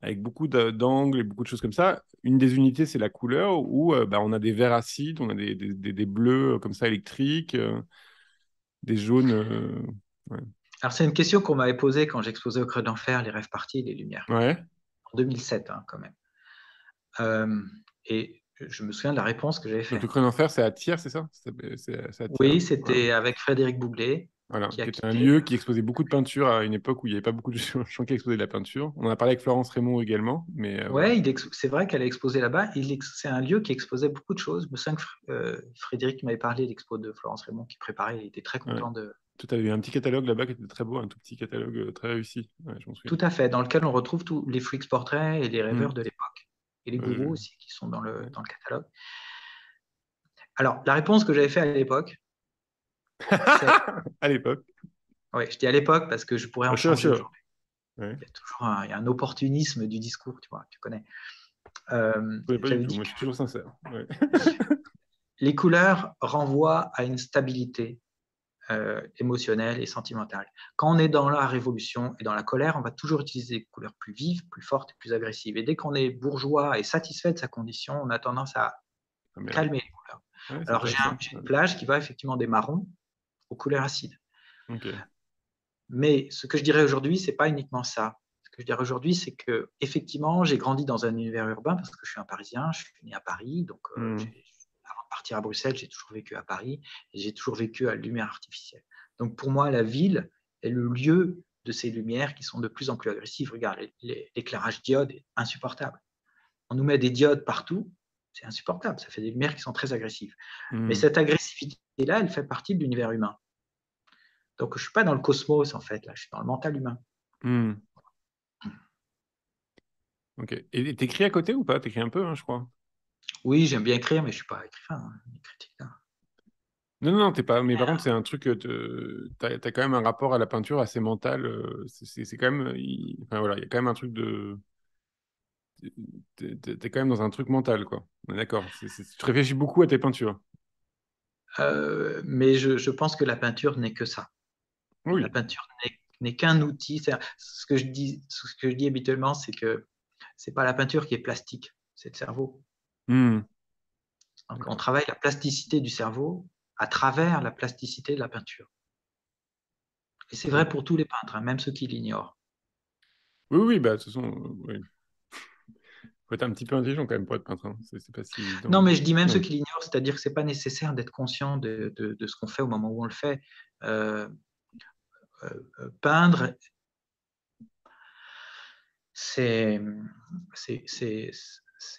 avec beaucoup d'angles et beaucoup de choses comme ça. Une des unités, c'est la couleur où bah, on a des verts acides, on a des bleus comme ça électriques, des jaunes. Ouais. alors c'est une question qu'on m'avait posée quand j'exposais au Creux d'Enfer, les rêves partis et les lumières, Ouais. en 2007, hein, quand même. Et je me souviens de la réponse que j'avais Donc le faite. Creux d'Enfer, c'est à Thiers, c'est ça? C'est à Thiers. Oui, Voilà. c'était avec Frédéric Bouglet, Voilà, qui a qui était un quitté. lieu qui exposait beaucoup de peinture à une époque où il n'y avait pas beaucoup de gens qui exposaient de la peinture. On en a parlé avec Florence Raymond également, mais voilà. Ouais, c'est vrai qu'elle a exposé là-bas. C'est un lieu qui exposait beaucoup de choses. Je me souviens que Frédéric m'avait parlé de l'expo de Florence Raymond qui préparait. Il était très Ouais. content de. Tout avait un petit catalogue là-bas qui était très beau, un tout petit catalogue très réussi. Ouais, je m'en souviens. Tout à fait, dans lequel on retrouve tous les freaks portraits et les rêveurs Hmm. de l'époque. Et les Ouais, gourous aussi qui sont dans ouais. le catalogue. Alors, la réponse que j'avais faite à l'époque, c'est. À l'époque. Oui, je dis à l'époque parce que je pourrais en Bien sûr, changer sûr. aujourd'hui. Ouais. Il y a toujours il y a un opportunisme du discours, tu vois, tu connais. Je connais pas du J'avais tout, dit moi que je suis toujours sincère. Ouais. les couleurs renvoient à une stabilité émotionnelle et sentimentale. Quand on est dans la révolution et dans la colère, on va toujours utiliser des couleurs plus vives, plus fortes et plus agressives. Et dès qu'on est bourgeois et satisfait de sa condition, on a tendance à calmer les couleurs. Ouais, c'est Alors, j'ai intéressant. une plage qui va effectivement des marrons aux couleurs acides. Ok. Mais ce que je dirais aujourd'hui, c'est pas uniquement ça. Ce que je dirais aujourd'hui, c'est que effectivement, j'ai grandi dans un univers urbain parce que je suis un Parisien, je suis né à Paris, donc avant de partir à Bruxelles, j'ai toujours vécu à Paris et j'ai toujours vécu à la lumière artificielle. Donc pour moi, la ville est le lieu de ces lumières qui sont de plus en plus agressives. Regarde, l'éclairage diode est insupportable. On nous met des diodes partout, c'est insupportable. Ça fait des lumières qui sont très agressives. Mais cette agressivité-là, elle fait partie de l'univers humain. Donc, je ne suis pas dans le cosmos, en fait, là, je suis dans le mental humain. Ok. Et t'écris à côté ou pas? T'écris un peu, hein, je crois. Oui, j'aime bien écrire, mais je ne suis pas écrivain, hein, ni critique. Hein. Non, non, t'es pas. Mais par contre, c'est un truc. T'as quand même un rapport à la peinture assez mental. C'est quand même. Enfin voilà, il y a quand même un truc de. T'es quand même dans un truc mental, quoi. On est d'accord. Tu réfléchis beaucoup à tes peintures. Mais je pense que la peinture n'est que ça. La Oui. peinture n'est qu'un outil. Ce que je dis habituellement, c'est que ce n'est pas la peinture qui est plastique, c'est le cerveau. Donc, on travaille la plasticité du cerveau à travers la plasticité de la peinture. Et c'est vrai pour tous les peintres, hein, même ceux qui l'ignorent. Oui, oui, bah, de toute façon, oui. Faut être un petit peu intelligent quand même pour être peintre. Hein. C'est pas si évident. Non, mais je dis même Oui. ceux qui l'ignorent, c'est-à dire que ce n'est pas nécessaire d'être conscient de ce qu'on fait au moment où on le fait. Peindre, c'est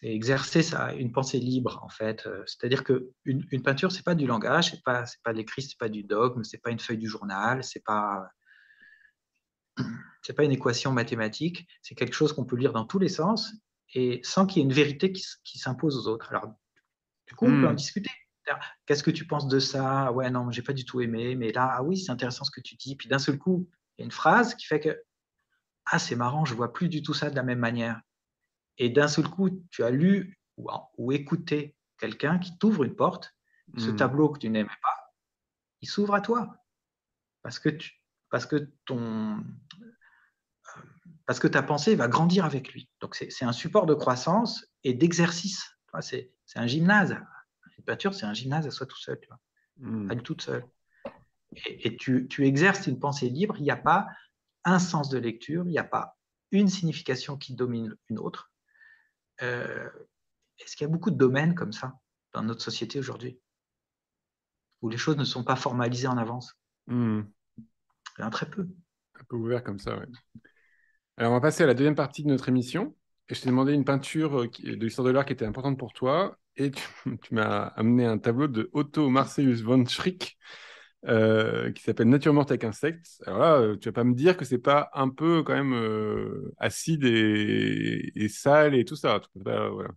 exercer une pensée libre, en fait. C'est-à-dire qu'une peinture, ce n'est pas du langage, ce n'est pas de l'écrit, ce n'est pas du dogme, ce n'est pas une feuille du journal, ce n'est pas une équation mathématique, c'est quelque chose qu'on peut lire dans tous les sens et sans qu'il y ait une vérité qui s'impose aux autres. Alors, du coup, on peut en discuter. Qu'est-ce que tu penses de ça? Ouais, non, j'ai pas du tout aimé, mais là, ah oui, c'est intéressant ce que tu dis. Puis d'un seul coup, il y a une phrase qui fait que, ah, c'est marrant, je vois plus du tout ça de la même manière. Et d'un seul coup, tu as lu ou écouté quelqu'un qui t'ouvre une porte, ce tableau que tu n'aimais pas, il s'ouvre à toi. Parce que, parce que ta pensée va grandir avec lui. Donc, c'est un support de croissance et d'exercice. C'est un gymnase. Une peinture, c'est un gymnase à soi tout seul, tu vois, à elle toute seule. Et tu exerces une pensée libre, il n'y a pas un sens de lecture, il n'y a pas une signification qui domine une autre. Est-ce qu'il y a beaucoup de domaines comme ça dans notre société aujourd'hui, où les choses ne sont pas formalisées en avance? Il y en a très peu. Un peu ouvert comme ça, ouais. Alors, on va passer à la deuxième partie de notre émission. Et je t'ai demandé une peinture de l'histoire de l'art qui était importante pour toi. Et tu m'as amené un tableau de Otto Marcellus von Schrick qui s'appelle Nature morte avec insectes. Alors là, tu vas pas me dire que c'est pas un peu quand même acide et sale et tout ça. Voilà.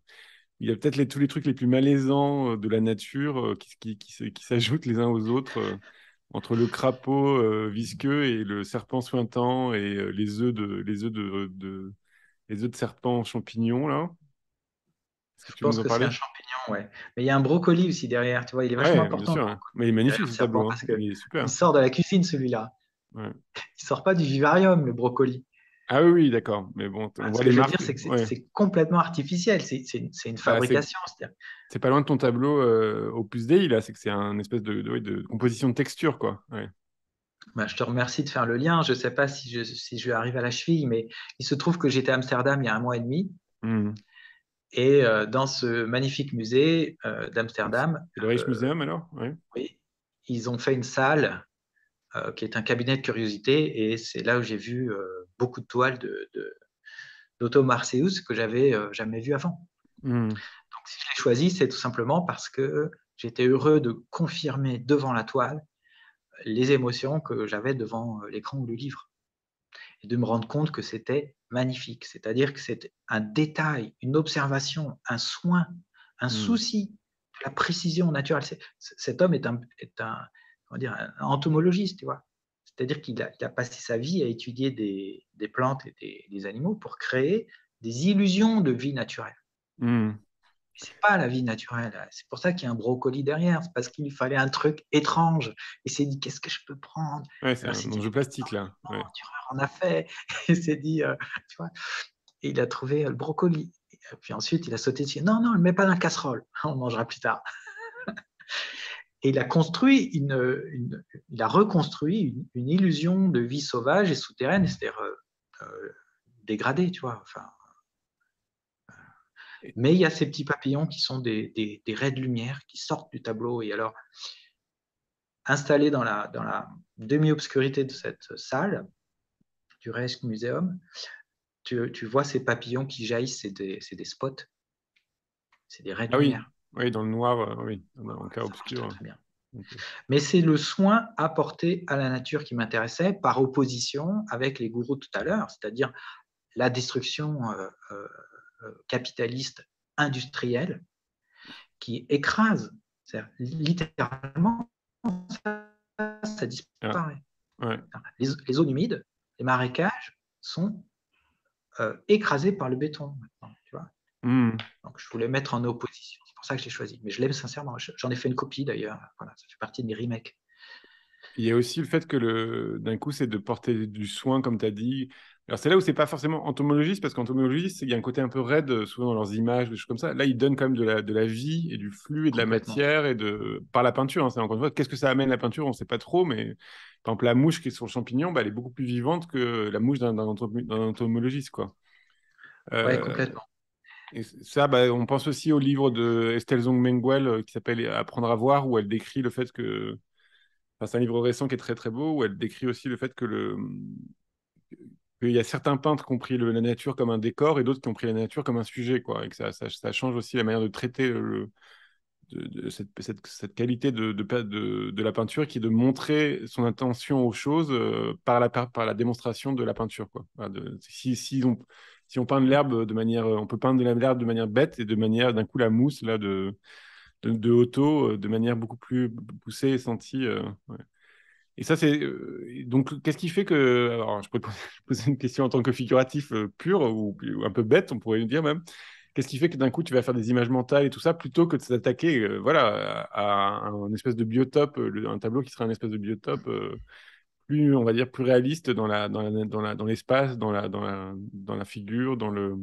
Il y a peut-être tous les trucs les plus malaisants de la nature qui s'ajoutent les uns aux autres. Entre le crapaud visqueux et le serpent suintant et les œufs de serpent champignons là. Est-ce que Je tu veux pense nous en que c'est un parler? champignon, ouais. Mais il y a un brocoli aussi derrière, tu vois, il est vachement Ouais, bien important sûr. Ouais. Mais il est magnifique derrière le ce serpent tableau, hein. parce Il est qu'il super. sort de la cuisine celui-là. Ouais. Il sort pas du vivarium, le brocoli. Ah oui, oui, d'accord. Mais bon, on Ce voit que les je veux dire, marques. c'est que Ouais. c'est complètement artificiel. C'est une Bah, fabrication. c'est pas loin de ton tableau Opus Dei là. C'est que c'est un espèce ouais, de composition de texture quoi. Ouais. Bah, je te remercie de faire le lien. Je ne sais pas si je vais arriver à la cheville, mais il se trouve que j'étais à Amsterdam il y a un mois et demi. Et dans ce magnifique musée d'Amsterdam, C'est le Rijksmuseum alors? Ouais. oui, ils ont fait une salle qui est un cabinet de curiosité. Et c'est là où j'ai vu beaucoup de toiles d'Otto Marseus que j'avais jamais vues avant. Donc, si je l'ai choisi, c'est tout simplement parce que j'étais heureux de confirmer devant la toile les émotions que j'avais devant l'écran ou le livre. Et de me rendre compte que c'était magnifique. C'est-à-dire que c'est un détail, une observation, un soin, un souci de la précision naturelle. Cet homme est comment dire, un entomologiste, tu vois. C'est-à-dire qu'il a passé sa vie à étudier des plantes et des animaux pour créer des illusions de vie naturelle. C'est pas la vie naturelle. C'est pour ça qu'il y a un brocoli derrière. C'est parce qu'il lui fallait un truc étrange. Il s'est dit, qu'est-ce que je peux prendre? Ouais, c'est Alors, il un s'est dit, enjeu plastique, là. non, Ouais. Dürer en a fait. Il s'est dit, tu vois, et il a trouvé le brocoli. Et puis ensuite, il a sauté dessus. Non, non, ne le mets pas dans la casserole. On mangera plus tard. Et il a construit il a reconstruit une illusion de vie sauvage et souterraine, c'est-à-dire dégradée, tu vois. Enfin, mais il y a ces petits papillons qui sont des raies de lumière qui sortent du tableau. Et alors, installés dans la demi-obscurité de cette salle du Rijksmuseum, tu vois ces papillons qui jaillissent, c'est des spots, c'est des raies de Ah oui, lumière. oui, dans le noir, oui, Ouais, en ouais, clair ça marche très, obscur. très bien. Ok. Mais c'est le soin apporté à la nature qui m'intéressait, par opposition avec les gourous tout à l'heure, c'est-à-dire la destruction capitaliste industrielle qui écrase, littéralement, ça Ah, disparaît. ouais. Les zones humides, les marécages sont écrasés par le béton maintenant, tu vois. Hmm. Donc je voulais mettre en opposition, c'est pour ça que je l'ai choisi. Mais je l'aime sincèrement, j'en ai fait une copie d'ailleurs, voilà, ça fait partie de mes remakes. Il y a aussi le fait que d'un coup, c'est de porter du soin, comme tu as dit. Alors, c'est là où c'est pas forcément entomologiste, parce qu'entomologiste, il y a un côté un peu raide, souvent dans leurs images, des choses comme ça. Là, ils donnent quand même de la vie et du flux et de la Complètement. matière par la peinture. Hein. C'est encore une fois, qu'est-ce que ça amène la peinture? On ne sait pas trop, mais par exemple, la mouche qui est sur le champignon, bah, elle est beaucoup plus vivante que la mouche d'un entomologiste, quoi. Ouais, Euh, complètement. et ça, bah, on pense aussi au livre de Estelle Zong-Menguel qui s'appelle Apprendre à voir, où elle décrit le fait que enfin, c'est un livre récent qui est très très beau où elle décrit aussi le fait qu'il y a certains peintres qui ont pris la nature comme un décor et d'autres qui ont pris la nature comme un sujet, quoi, et que ça change aussi la manière de traiter cette qualité de la peinture qui est de montrer son intention aux choses par la démonstration de la peinture, quoi. Voilà, si on peint de l'herbe de manière, on peut peindre de l'herbe de manière bête et de manière d'un coup la mousse là de Otto de manière beaucoup plus poussée et sentie. Ouais. Et ça, c'est. Donc, qu'est-ce qui fait que. Alors, je pourrais poser une question en tant que figuratif pur ou un peu bête, on pourrait dire même. Qu'est-ce qui fait que d'un coup, tu vas faire des images mentales et tout ça, plutôt que de s'attaquer voilà, à un espèce de biotope, un tableau qui serait un espèce de biotope plus, on va dire, plus réaliste dans l'espace, dans la figure, dans le.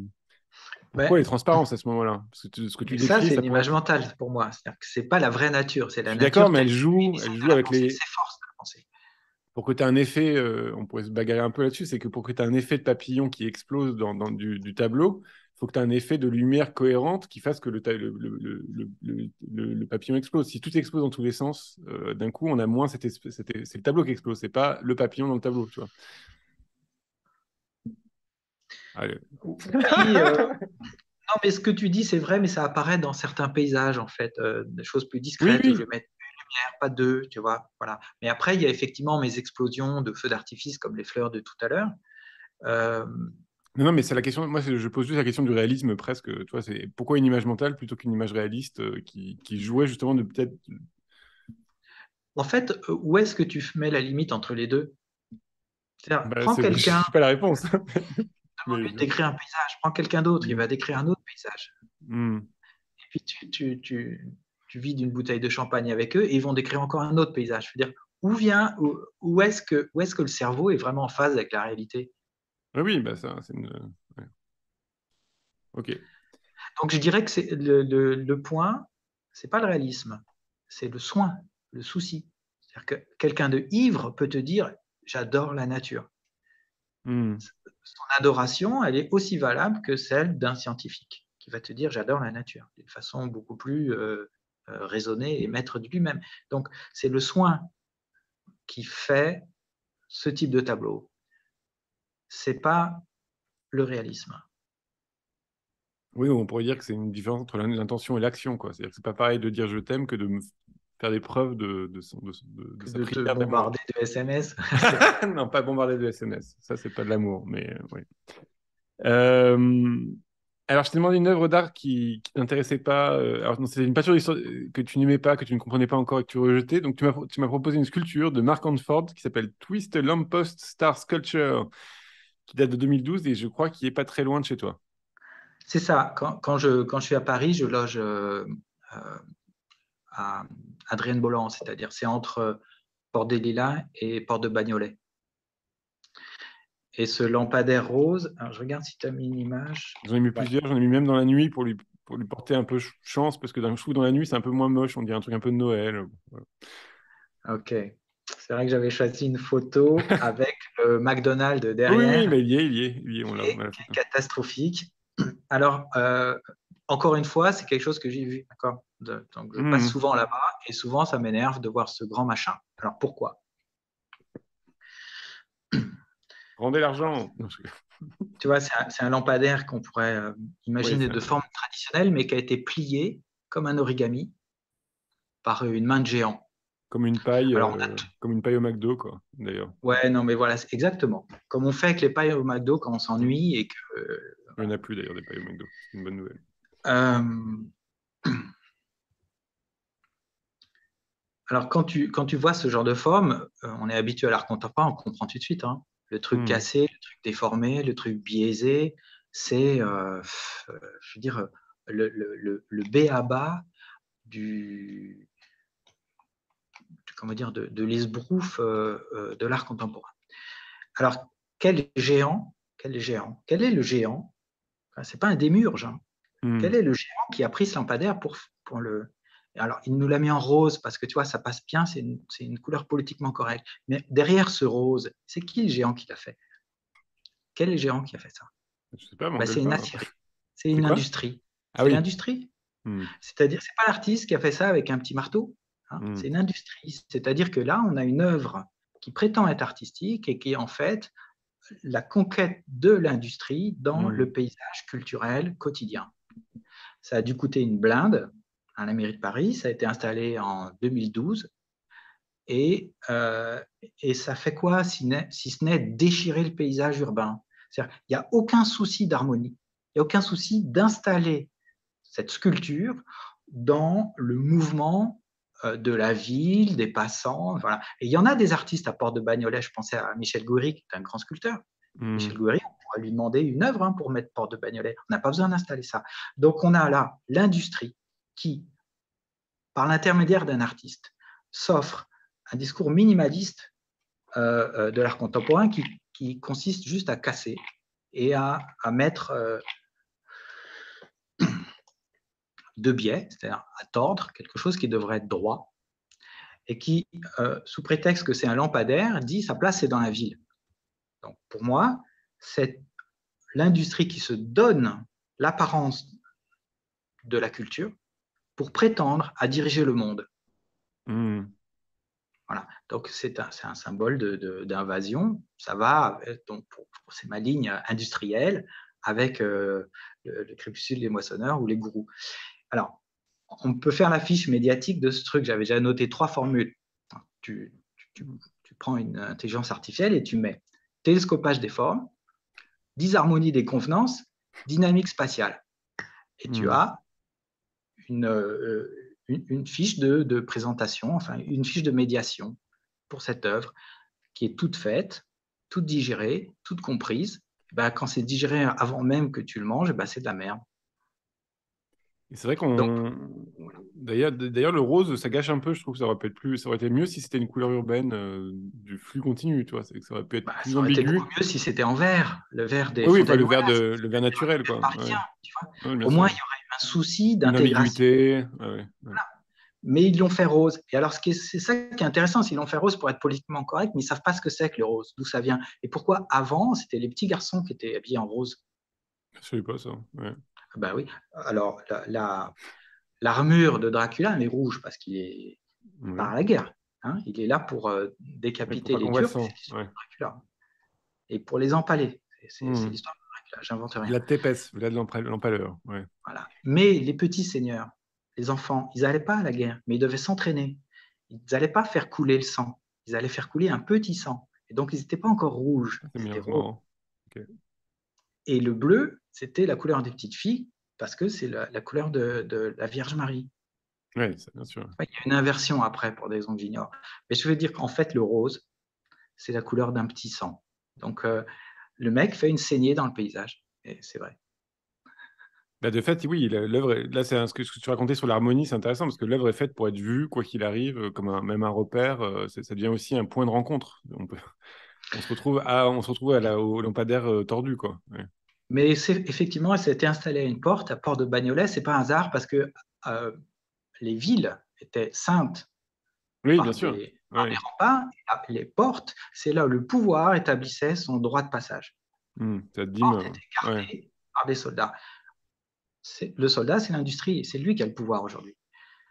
Pourquoi les Ouais. transparences à ce moment-là? Parce que ce que tu Mais ça, décris, c'est ça une pourrait image être. mentale pour moi. C'est-à-dire que c'est pas la vraie nature, c'est Je la suis d'accord, nature mais telle qu'elle est elle émise joue de la avec pensée. les. C'est force de la pensée. Pour que tu aies un effet, on pourrait se bagarrer un peu là-dessus, c'est que pour que tu aies un effet de papillon qui explose dans du tableau, il faut que tu aies un effet de lumière cohérente qui fasse que le papillon explose. Si tout explose dans tous les sens, d'un coup, on a moins c'est le tableau qui explose, c'est pas le papillon dans le tableau, tu vois. Allez. Oui, non, mais ce que tu dis, c'est vrai, mais ça apparaît dans certains paysages, en fait, des choses plus Oui, discrètes, où je oui. vais mettre une lumière, pas deux, tu vois. Voilà. Mais après, il y a effectivement mes explosions de feux d'artifice, comme les fleurs de tout à l'heure. Euh, Non, non, mais c'est la question. Moi, je pose juste la question du réalisme presque. Tu vois, c'est pourquoi une image mentale plutôt qu'une image réaliste qui jouait justement de peut-être. En fait, où est-ce que tu mets la limite entre les deux? C'est-à-dire, Bah, prends je quelqu'un, sais pas la réponse. Mais demande-lui de décrire un paysage, prends quelqu'un d'autre, il hmm. va décrire un autre paysage. Hmm. Et puis tu vides une bouteille de champagne avec eux et ils vont décrire encore un autre paysage. Je veux dire, où est-ce que le cerveau est vraiment en phase avec la réalité? Ah oui, bah ça, c'est une. Ouais. Ok. Donc je dirais que c'est le point, c'est pas le réalisme, c'est le soin, le souci. C'est-à-dire que quelqu'un de ivre peut te dire j'adore la nature. Hmm. Son adoration, elle est aussi valable que celle d'un scientifique qui va te dire j'adore la nature d'une façon beaucoup plus raisonnée et maître de lui-même. Donc c'est le soin qui fait ce type de tableau. C'est pas le réalisme. Oui, on pourrait dire que c'est une différence entre l'intention et l'action, quoi. C'est-à-dire que c'est pas pareil de dire je t'aime que de me faire des preuves de Que sa de te prière d'amour. bombarder de SMS. Non, pas bombarder de SMS. Ça, c'est pas de l'amour, mais oui. Euh, alors, je t'ai demandé une œuvre d'art qui t'intéressait pas. Alors, non, c'est une peinture que tu n'aimais pas, que tu ne comprenais pas encore et que tu rejetais. Donc, tu m'as proposé une sculpture de Mark Hanford qui s'appelle Twist Lamppost Star Sculpture, qui date de 2012 et je crois qu'il est pas très loin de chez toi. C'est ça. Quand je suis à Paris, je loge à Adrienne-Bolland, c'est-à-dire c'est entre Porte des Lilas et Porte de Bagnolet. Et ce lampadaire rose, alors je regarde si tu as mis une image. J'en ai mis Ouais, plusieurs, j'en ai mis même dans la nuit pour lui porter un peu chance, parce que je trouve dans la nuit, c'est un peu moins moche, on dirait un truc un peu de Noël. Voilà. ok. C'est vrai que j'avais choisi une photo avec le McDonald's Oui, oui, derrière, mais il y est, on a la qui est photo. catastrophique. Alors, encore une fois, c'est quelque chose que j'ai vu. D'accord. Donc, je passe Mmh. souvent là-bas et souvent, ça m'énerve de voir ce grand machin. Alors, pourquoi? Rendez Alors, l'argent. Non, tu vois, c'est un lampadaire qu'on pourrait oui, imaginer de forme traditionnelle, mais qui a été plié comme un origami par une main de géant. Alors, comme une paille au McDo, quoi, d'ailleurs. ouais, non, mais voilà, exactement. Comme on fait avec les pailles au McDo quand on s'ennuie et que. Il n'y en a plus, d'ailleurs, des pailles au McDo. C'est une bonne nouvelle. Euh, alors, quand tu vois ce genre de forme, on est habitué à l'art contemporain, on comprend tout de suite, hein. Le truc Mmh. cassé, le truc déformé, le truc biaisé, c'est, je veux dire, le b.a.-ba du, comment dire, de l'esbrouf de l'art contemporain. Alors, quel géant, quel géant, quel est le géant? Enfin, c'est pas un démiurge, hein. Quel Mmh. est le géant qui a pris ce lampadaire pour le. Alors, il nous l'a mis en rose parce que tu vois, ça passe bien, c'est une couleur politiquement correcte. Mais derrière ce rose, c'est qui le géant qui l'a fait? Quel est le géant qui a fait ça? Je sais pas, Ben, c'est m'engueule une pas. aciérie, c'est C'est une quoi? industrie. Ah C'est oui. l'industrie. Mmh. C'est-à-dire, c'est pas l'artiste qui a fait ça avec un petit marteau, hein, Mmh. c'est une industrie. C'est-à-dire que là, on a une œuvre qui prétend être artistique et qui est en fait la conquête de l'industrie dans Mmh. le paysage culturel quotidien. Ça a dû coûter une blinde à la mairie de Paris. Ça a été installé en 2012. Et, et ça fait quoi si ce n'est déchirer le paysage urbain? C'est-à-dire, il n'y a aucun souci d'harmonie. Il n'y a aucun souci d'installer cette sculpture dans le mouvement de la ville, des passants. Voilà. Et il y en a des artistes à Port de Bagnolet. Je pensais à Michel Goury, qui est un grand sculpteur. Mmh. Michel Goury, on pourrait lui demander une œuvre pour mettre Port de Bagnolet. On n'a pas besoin d'installer ça. Donc, on a là l'industrie qui, par l'intermédiaire d'un artiste, s'offre un discours minimaliste de l'art contemporain qui consiste juste à casser et à mettre de biais, c'est-à-dire à tordre quelque chose qui devrait être droit et qui, sous prétexte que c'est un lampadaire, dit sa place c'est dans la ville. Donc pour moi, c'est l'industrie qui se donne l'apparence de la culture pour prétendre à diriger le monde. Mmh. Voilà. Donc c'est un symbole d'invasion. Ça va, donc c'est ma ligne industrielle avec le crépuscule des moissonneurs ou les gourous. Alors, on peut faire la fiche médiatique de ce truc. J'avais déjà noté 3 formules. Tu, tu prends une intelligence artificielle et tu mets télescopage des formes, disharmonie des convenances, dynamique spatiale. Et tu Mmh. as une fiche de présentation, enfin une fiche de médiation pour cette œuvre qui est toute faite, toute digérée, toute comprise. Ben, quand c'est digéré avant même que tu le manges, ben, c'est de la merde. Et c'est vrai Donc, qu'on. D'ailleurs, le rose, ça gâche un peu. Je trouve que ça aurait été mieux si c'était une couleur urbaine du flux continu, tu vois. C'est que ça aurait pu être ben, plus ça aurait été beaucoup ambigu. mieux si c'était en vert, le vert des Oui, oui, enfin, fontaines Voilà, le vert naturel, quoi. parisien, Ouais. tu vois. Ouais, bien Au moins, il sûr. y aurait eu un souci Une d'intégration. ambiguïté. Ouais, ouais, ouais. Mais ils l'ont fait rose. Et alors, c'est ça qui est intéressant, c'est qu'ils l'ont fait rose pour être politiquement correct, mais ils ne savent pas ce que c'est que le rose, d'où ça vient. Et pourquoi avant, c'était les petits garçons qui étaient habillés en rose? Je savais pas ça. Ouais. Ben oui. Alors, l'armure de Dracula, elle est rouge parce qu'il est Ouais. par la guerre. Hein. Il est là pour Et pour décapiter pas les qu'on voit le Turcs, c'est sang. l'histoire Ouais. de Dracula. Et pour les empaler, c'est Hmm. l'histoire de Dracula, j'invente rien. La tépesse, là de l'empaleur. Ouais. Voilà. Mais les petits seigneurs, les enfants, ils n'allaient pas à la guerre, mais ils devaient s'entraîner. Ils n'allaient pas faire couler le sang, ils allaient faire couler un petit sang. Et donc, ils n'étaient pas encore rouges, Ah, c'est ils étaient bien, c'est roses. marrant. Ok. Et le bleu, c'était la couleur des petites filles, parce que c'est la couleur de la Vierge Marie. Ouais, ça, bien sûr. Il y a une inversion après pour des raisons que j'ignore. Mais je veux dire qu'en fait, le rose, c'est la couleur d'un petit sang. Donc, le mec fait une saignée dans le paysage. Et c'est vrai. Bah, de fait, oui, l'œuvre, là, ce que tu racontais sur l'harmonie, c'est intéressant parce que l'œuvre est faite pour être vue, quoi qu'il arrive, comme même un repère. Ça devient aussi un point de rencontre. On se retrouve au lampadaire tordu, quoi. Ouais. Mais effectivement, elle s'était installée à une porte, à Porte de Bagnolet. C'est pas un hasard parce que euh, les villes étaient saintes Oui, bien sûr. par des Ouais. remparts. Les portes, c'est là où le pouvoir établissait son droit de passage. Ça te Les dit, portes étaient ouais. gardées par des soldats. Le soldat, c'est l'industrie. C'est lui qui a le pouvoir aujourd'hui.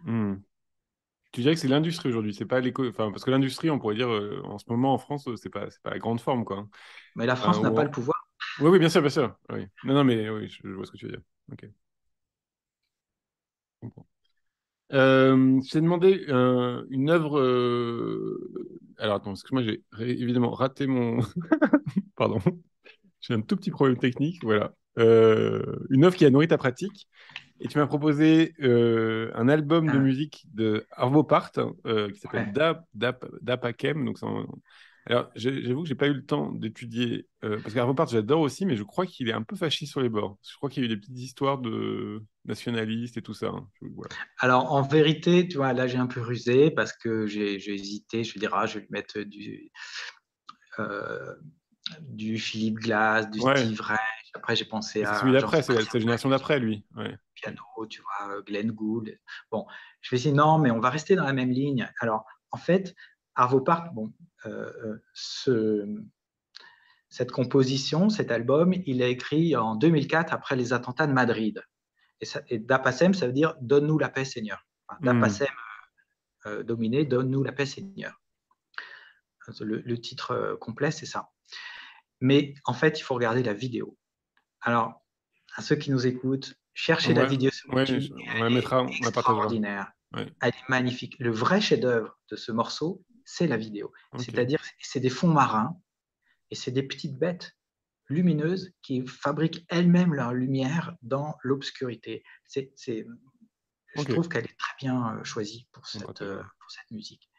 Hmm. Tu dirais que c'est l'industrie aujourd'hui, c'est pas l'éco. Enfin, parce que l'industrie, on pourrait dire, en ce moment en France, c'est pas la grande forme, quoi. Mais la Enfin, France n'a pas le pouvoir. Oui, oui, bien sûr, bien sûr. Oui. Non, non, mais oui, je vois ce que tu veux dire. Ok, je comprends. Je t'ai demandé une œuvre. Alors, attends, excuse-moi, évidemment raté mon. Pardon, j'ai un tout petit problème technique. Voilà. Une œuvre qui a nourri ta pratique. Et tu m'as proposé un album de Euh, musique de Arvo Part qui s'appelle ouais. Dapakem. Donc alors, j'avoue que j'ai pas eu le temps d'étudier parce qu'Arvo Part, j'adore aussi, mais je crois qu'il est un peu fasciste sur les bords. Je crois qu'il y a eu des petites histoires de nationalistes et tout ça, hein. Voilà. Alors, en vérité, tu vois, là, j'ai un peu rusé parce que j'ai hésité. Je vais dire, ah, je vais lui mettre euh, du Philippe Glass, du Ouais, Steve Reich. Après, j'ai pensé c'est celui à d'après, c'est Jean-Sébastien la génération Bach, d'après, lui. Ouais. piano, tu vois, Glenn Gould. Bon, je vais essayer, non, mais on va rester dans la même ligne. Alors, en fait, Arvo Part, bon, ce, cette composition, cet album, il a écrit en 2004 après les attentats de Madrid. Et Dapasem, ça veut dire donne-nous la paix, Seigneur. Enfin, Hmm. Dapasem dominé, donne-nous la paix, Seigneur. Le titre complet, c'est ça. Mais en fait, il faut regarder la vidéo. Alors, à ceux qui nous écoutent, cherchez la Ouais, vidéo sur ouais, YouTube. on la Elle est mettra, on la partagera. extraordinaire. Ouais. Elle est magnifique. Le vrai chef-d'œuvre de ce morceau, c'est la vidéo. Ok. C'est-à-dire, c'est des fonds marins et c'est des petites bêtes lumineuses qui fabriquent elles-mêmes leur lumière dans l'obscurité. Je Ok. trouve qu'elle est très bien choisie On partagera. pour cette musique.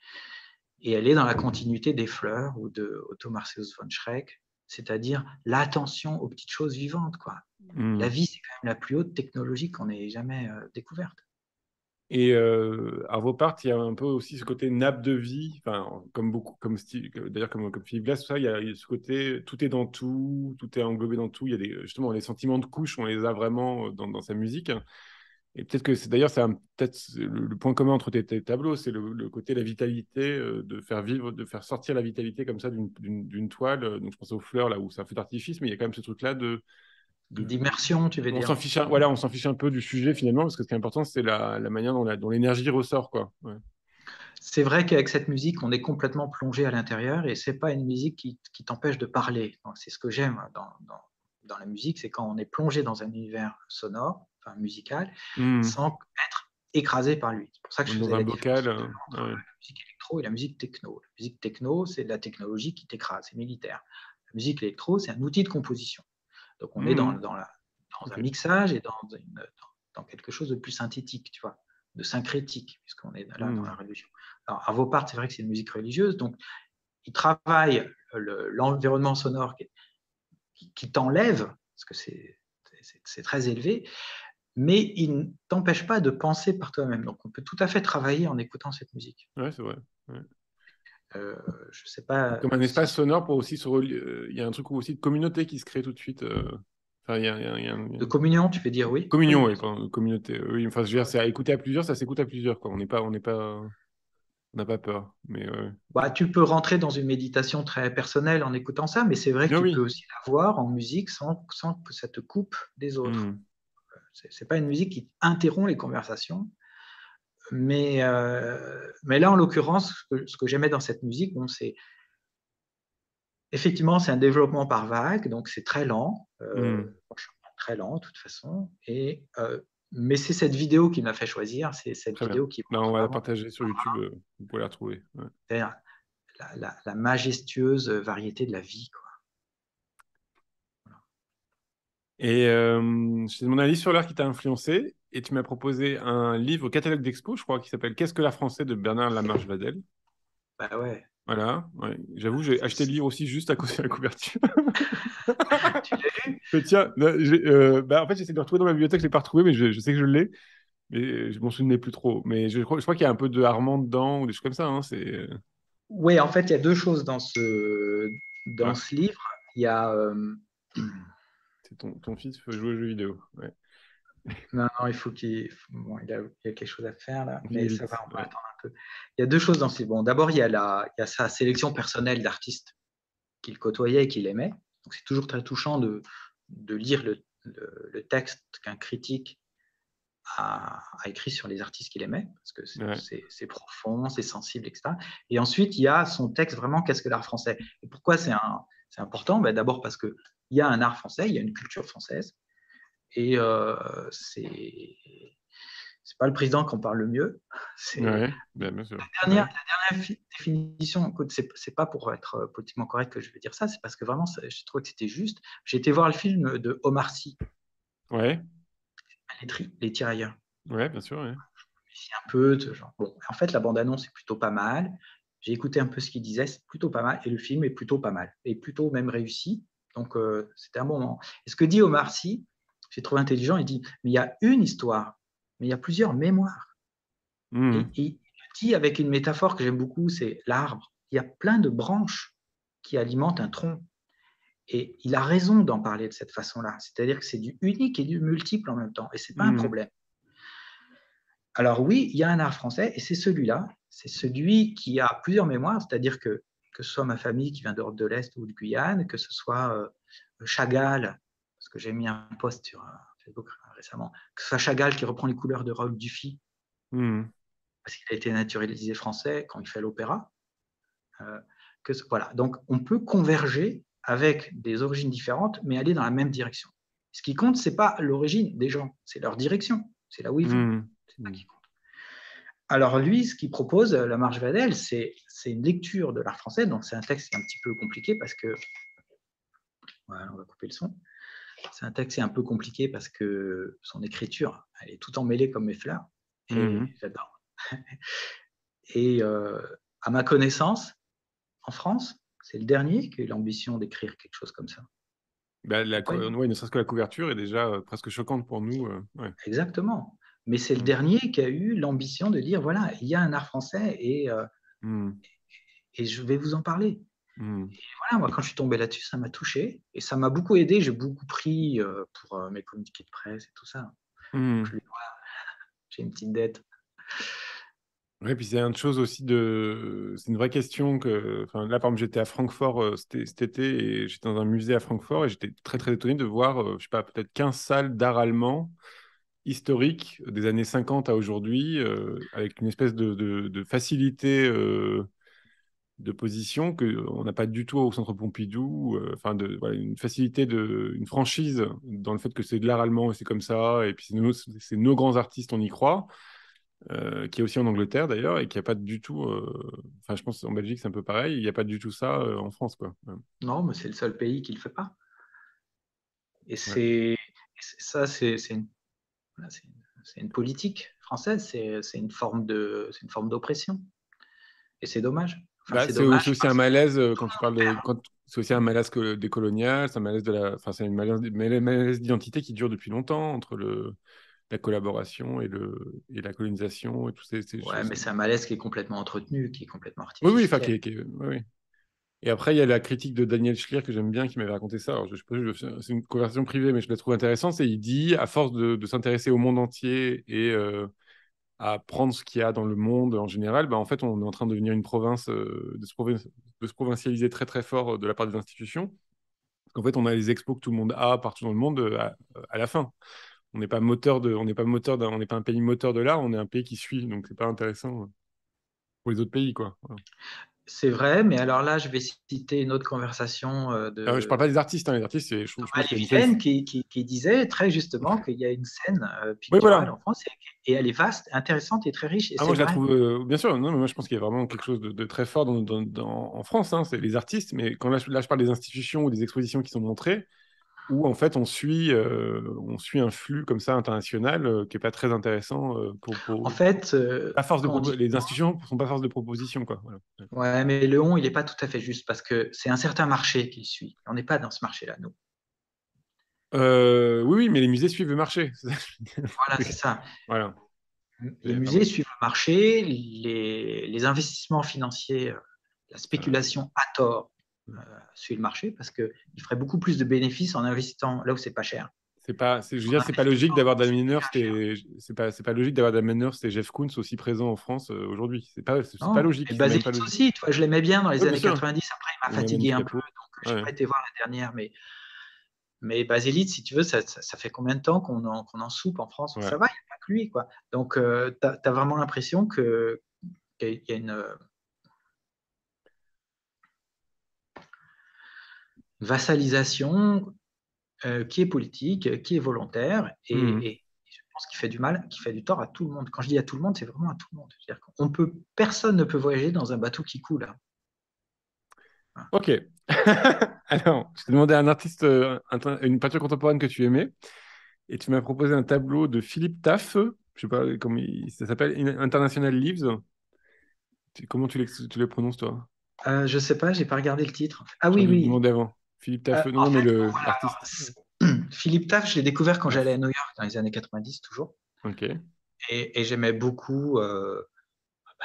Et elle est dans la continuité des Fleurs ou de Otto Marseus von Schreck, c'est-à-dire l'attention aux petites choses vivantes, quoi. La Hmm. vie, c'est quand même la plus haute technologie qu'on ait jamais découverte. Et à vos parts, il y a un peu aussi ce côté nappe de vie, enfin, comme beaucoup, comme style, d'ailleurs comme Philippe Glass, tout ça, il y a ce côté tout est dans tout, tout est englobé dans tout. Il y a justement les sentiments de couche, on les a vraiment dans sa musique. Et peut-être que peut-être le point commun entre tes tableaux, c'est le côté la vitalité, de faire vivre, de faire sortir la vitalité comme ça d'une toile. Donc je pense aux fleurs là où c'est un feu d'artifice, mais il y a quand même ce truc-là de, D'immersion, tu veux on s'en dire. fiche voilà, on s'en fiche un peu du sujet finalement, parce que ce qui est important, c'est la manière dont l'énergie ressort, quoi. Ouais. C'est vrai qu'avec cette musique, on est complètement plongé à l'intérieur et c'est pas une musique qui t'empêche de parler. C'est ce que j'aime dans la musique, c'est quand on est plongé dans un univers sonore, enfin musical, Hmm. sans être écrasé par lui. C'est pour ça que je Dans faisais un la bocal, différence entre ouais. la musique électro et la musique techno. La musique techno, c'est de la technologie qui t'écrase, c'est militaire. La musique électro, c'est un outil de composition. Donc on est Hmm. dans un Ok. mixage et dans quelque chose de plus synthétique, tu vois, de syncrétique, puisqu'on est là dans la Hmm. religion. Alors, à vos parts, c'est vrai que c'est une musique religieuse, donc il travaille l'environnement sonore qui t'enlève, parce que c'est très élevé, mais il ne t'empêche pas de penser par toi-même. Donc on peut tout à fait travailler en écoutant cette musique. Ouais, c'est vrai. Ouais. Euh, je ne sais pas Comme un si espace sonore pour aussi il y a un truc aussi de communauté qui se crée tout de suite. Enfin, il y a de communion, tu peux dire oui. Oui, communion, bien oui, sûr. pardon, communauté. Oui, enfin, je veux dire, c'est à écouter à plusieurs, ça s'écoute à plusieurs, quoi. On n'a pas peur. Mais Bah, tu peux rentrer dans une méditation très personnelle en écoutant ça, mais c'est vrai que ah tu peux oui. aussi la voir en musique sans que ça te coupe des autres. Hmm. C'est pas une musique qui interrompt les conversations, mais là, en l'occurrence, ce que j'aimais dans cette musique, bon, c'est effectivement, c'est un développement par vague, donc c'est très lent, Hmm. très lent de toute façon, mais c'est cette vidéo qui m'a fait choisir, c'est cette Très bien. vidéo qui Là, on montre va la vraiment partager sur YouTube. Vous pouvez la retrouver. Ouais. la majestueuse variété de la vie, quoi. Et je t'ai demandé un livre sur l'art qui t'a influencé, et tu m'as proposé un livre au catalogue d'expo, je crois, qui s'appelle Qu'est-ce que l'art français de Bernard Lamarche-Vadel. Bah ouais. Voilà. Ouais. J'avoue, j'ai acheté le livre aussi juste à cause de la couverture. Tu l'as lu? Mais tiens, en fait, j'essaie de le retrouver dans ma bibliothèque, je ne l'ai pas retrouvé, mais je sais que je l'ai. Mais je m'en souvenais plus trop. Mais je crois qu'il y a un peu de Armand dedans ou des choses comme ça. Hein. Oui, en fait, il y a deux choses dans Ah, ce livre. Il y a, c'est ton fils veut jouer aux jeux vidéo. Ouais. non, non, il faut bon, il y a quelque chose à faire là, Il est mais ça vite. va, on peut Ouais. attendre un peu. Il y a deux choses dans ce livre. Bon, d'abord, il y a sa sélection personnelle d'artistes qu'il côtoyait et qu'il aimait. Donc, c'est toujours très touchant de lire le texte qu'un critique a écrit sur les artistes qu'il aimait, parce que Ouais. c'est profond, c'est sensible, etc. Et ensuite, il y a son texte vraiment, qu'est-ce que l'art français? Et pourquoi c'est important? Ben, d'abord parce qu'il y a un art français, il y a une culture française, et c'est pas le président qui en parle le mieux. C'est Ouais. Bien sûr. la Ouais. dernière définition. Écoute, c'est pas pour être politiquement correct que je vais dire ça, c'est parce que vraiment, je trouve que c'était juste. J'ai été voir le film de Omar Sy, Ouais. Les Tirailleurs. Ouais, bien sûr. Ouais. Un peu de genre. Bon, en fait, la bande-annonce est plutôt pas mal. J'ai écouté un peu ce qu'il disait, c'est plutôt pas mal. Et le film est plutôt pas mal, et plutôt même réussi. Donc, c'était un bon moment. Et ce que dit Omar Sy, j'ai trouvé intelligent, il dit, mais il y a une histoire, mais il y a plusieurs mémoires. Et Mhm. il le dit avec une métaphore que j'aime beaucoup, c'est l'arbre. Il y a plein de branches qui alimentent un tronc. Et il a raison d'en parler de cette façon-là. C'est-à-dire que c'est du unique et du multiple en même temps. Et ce n'est pas un Mhm. problème. Alors oui, il y a un art français, et c'est celui-là. C'est celui qui a plusieurs mémoires, c'est-à-dire que ce soit ma famille qui vient d'Europe de l'Est ou de Guyane, que ce soit Chagall, parce que j'ai mis un post sur Facebook récemment, que ce soit Chagall qui reprend les couleurs de Raoul Dufy, Mhm. parce qu'il a été naturalisé français quand il fait l'opéra. Euh, voilà. Donc on peut converger avec des origines différentes, mais aller dans la même direction. Ce qui compte, ce n'est pas l'origine des gens, c'est leur direction, c'est là où ils vont. Mhm. C'est ça qui compte. Alors lui, ce qu'il propose, la Marche Vadel, c'est une lecture de l'art français. Donc c'est un texte qui est un petit peu compliqué parce que, voilà, on va couper le son. C'est un texte qui est un peu compliqué parce que son écriture, elle est tout emmêlée comme mes fleurs. Et Mhm. j'adore. Et à ma connaissance, en France, c'est le dernier qui a eu l'ambition d'écrire quelque chose comme ça. Bah, Il n'y a pas eu. ouais, ne serait-ce que la couverture est déjà presque choquante pour nous. Ouais. Exactement. Mais c'est le Mhm. dernier qui a eu l'ambition de dire, voilà, il y a un art français Mhm. et je vais vous en parler. Mhm. Voilà, moi, quand je suis tombé là-dessus, ça m'a touché et ça m'a beaucoup aidé. J'ai beaucoup pris pour mes communiqués de presse et tout ça. Donc, Mhm. j'ai une petite dette. Ouais, puis c'est une chose aussi c'est une vraie question que, enfin, là, par exemple, j'étais à Francfort cet été et j'étais dans un musée à Francfort et j'étais très, très étonné de voir, je sais pas, peut-être 15 salles d'art allemand historiques des années 50 à aujourd'hui, avec une espèce de facilité de position qu'on n'a pas du tout au Centre Pompidou, enfin, voilà, une facilité, une franchise dans le fait que c'est de l'art allemand et c'est comme ça, et puis c'est nos grands artistes, on y croit. Qui est aussi en Angleterre d'ailleurs, et qui a pas du tout. Enfin, je pense en Belgique, c'est un peu pareil. Il n'y a pas du tout ça en France, quoi. Ouais. Non, mais c'est le seul pays qui ne le fait pas. Et Ouais. ça, voilà, c'est une politique française, c'est une forme d'oppression. Et c'est dommage. Enfin, Bah, c'est c'est dommage aussi un parce que malaise tout quand le tu monde parles perd. c'est aussi un malaise décolonial, c'est un malaise enfin, c'est une malaise d'identité qui dure depuis longtemps entre la collaboration et la colonisation et toutes ces Ouais, choses. mais c'est un malaise qui est complètement entretenu, qui est complètement Oui, oui, enfin, artificiel. oui, oui. Et après, il y a la critique de Daniel Schlier que j'aime bien, qui m'avait raconté ça. Alors, c'est une conversation privée, mais je la trouve intéressante. C'est il dit, à force de s'intéresser au monde entier et à prendre ce qu'il y a dans le monde en général, bah, en fait, on est en train de devenir une province, de se provincialiser très, très fort de la part des institutions. Parce qu'en fait, on a les expos que tout le monde a partout dans le monde à la fin. On n'est pas un pays moteur de l'art, on est un pays qui suit. Donc, c'est pas intéressant pour les autres pays, quoi. Voilà. C'est vrai, mais alors là, je vais citer une autre conversation Je parle pas de des artistes, hein. Les artistes, je Thomas pense qu'il y a une scène. Léviven qui disait très justement qu'il y a une scène Oui, picturale voilà. en France et elle est vaste, intéressante et très riche. Et Ah, c'est moi, je la vrai. trouve, bien sûr, non, mais moi, je pense qu'il y a vraiment quelque chose de très fort en France, hein, c'est les artistes, mais quand là, je parle des institutions ou des expositions qui sont montrées, où en fait on suit un flux comme ça international qui est pas très intéressant En fait, pas force de quand on dit les institutions sont pas force de proposition quoi. Voilà. ouais, mais le on, il n'est pas tout à fait juste parce que c'est un certain marché qui suit. On n'est pas dans ce marché-là, nous. Oui, oui, mais les musées suivent le marché. Voilà, c'est ça. Voilà. Les Enfin, musées bref, suivent le marché, les investissements financiers, la ça- spéculation à tort suit le marché parce qu'ils feraient beaucoup plus de bénéfices en investissant là où c'est pas cher. je veux En dire, c'est pas logique investissant d'avoir là où c'est Dan déjà Hurst cher. et c'est pas logique d'avoir Dan Hurst et Jeff Koons aussi présents en France aujourd'hui. C'est pas Non. logique, Et c'est même pas Baselitz logique. aussi, tu vois, je l'aimais bien dans les Oui, bien années sûr. 90. Après, il m'a Il y a Manu fatigué un peu, Capot. donc je n'ai Ouais. pas été voir la dernière. Mais Baselitz, si tu veux, ça fait combien de temps qu'on en soupe en France? Ouais. Ça va, il n'y a pas que lui, quoi. Donc, tu as vraiment l'impression qu'il y a une vassalisation qui est politique, qui est volontaire, Mhm. et je pense qu'il fait du mal, qu'il fait du tort à tout le monde. Quand je dis à tout le monde, c'est vraiment à tout le monde. C'est-à-dire qu'on peut, personne ne peut voyager dans un bateau qui coule, hein. Ok. Alors, je t'ai demandé un artiste, une peinture contemporaine que tu aimais, et tu m'as proposé un tableau de Philippe Taff. Je sais pas comment ça s'appelle, International Leaves. Comment tu les prononces, toi? Je ne sais pas, j'ai pas regardé le titre. Ah J'aurais oui, dû te oui. demander avant. Philippe Taff, non, En non, mais fait, l'artiste. Philippe Taff, je l'ai découvert quand j'allais Taff. à New York dans les années 90 toujours. Ok. Et j'aimais beaucoup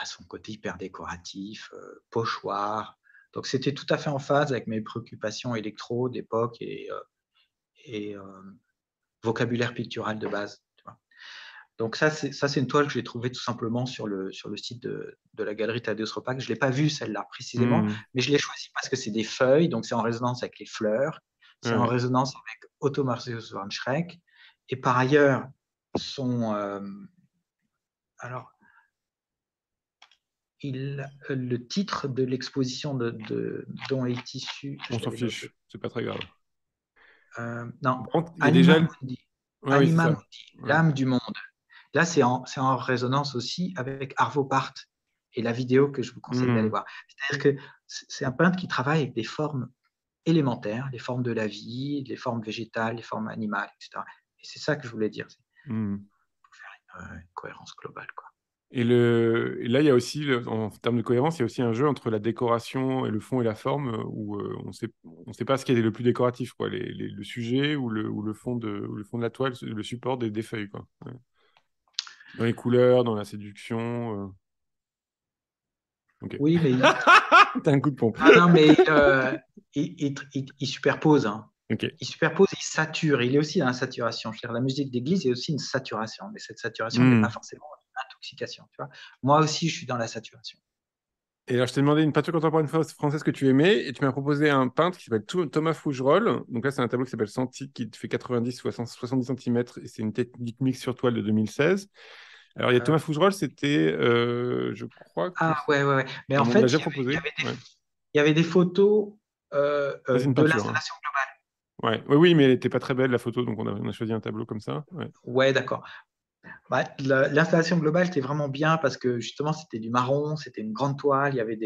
son côté hyper décoratif, pochoir. Donc c'était tout à fait en phase avec mes préoccupations électro d'époque et vocabulaire pictural de base. Tu vois. Donc ça, c'est une toile que j'ai trouvée tout simplement sur le site de la galerie Thaddeus Ropac. Je ne l'ai pas vue celle-là précisément, Hmm. mais je l'ai choisie parce que c'est des feuilles, donc c'est en résonance avec les fleurs, c'est en Ouais. résonance avec Otto Marseus von Schreck. Et par ailleurs, son, alors, le titre de l'exposition dont est issu, On je s'en l'avais noté, fiche. C'est pas très grave. non, Par contre, il y a déjà. Anima Mundi, Ouais, oui, c'est Anima ça. Mundi, Ouais. l'âme du monde. Là, c'est en résonance aussi avec Arvo Part et la vidéo que je vous conseille d'aller Hmm. voir. C'est-à-dire que c'est un peintre qui travaille avec des formes élémentaires, les formes de la vie, les formes végétales, les formes animales, etc. Et c'est ça que je voulais dire, c'est Hmm. une cohérence globale, quoi. Et là, il y a aussi, en termes de cohérence, il y a aussi un jeu entre la décoration et le fond et la forme où on sait pas ce qui est le plus décoratif, quoi, le sujet ou le fond de la toile, le support des feuilles, quoi. Ouais. Dans les couleurs, dans la séduction. Ok. Oui, mais T'as un coup de pompe. ah non, mais il superpose, hein. Ok. Il superpose, il sature. Il est aussi dans la saturation. Je veux dire, la musique d'église est aussi une saturation, mais cette saturation n'est pas Hmm. forcément une intoxication. Tu vois. Moi aussi, je suis dans la saturation. Et alors, je t'ai demandé une peinture contemporaine française que tu aimais, et tu m'as proposé un peintre qui s'appelle Thomas Fougerolles. Donc là, c'est un tableau qui s'appelle Senti, qui fait 90 ou 70 cm, et c'est une technique mixte sur toile de 2016. Alors, il y a Euh, Thomas Fougerolles, c'était, je crois que... ah ouais, ouais, ouais. Mais On en m'en a fait, déjà il y proposé. avait des, Ouais. il y avait des photos Ça, c'est une de peinture, hein. l'installation globale. Ouais. Oui, oui, mais elle n'était pas très belle, la photo, donc on a choisi un tableau comme ça. Ouais. Ouais, d'accord. Bah, l'installation globale était vraiment bien parce que justement, c'était du marron, c'était une grande toile, il y avait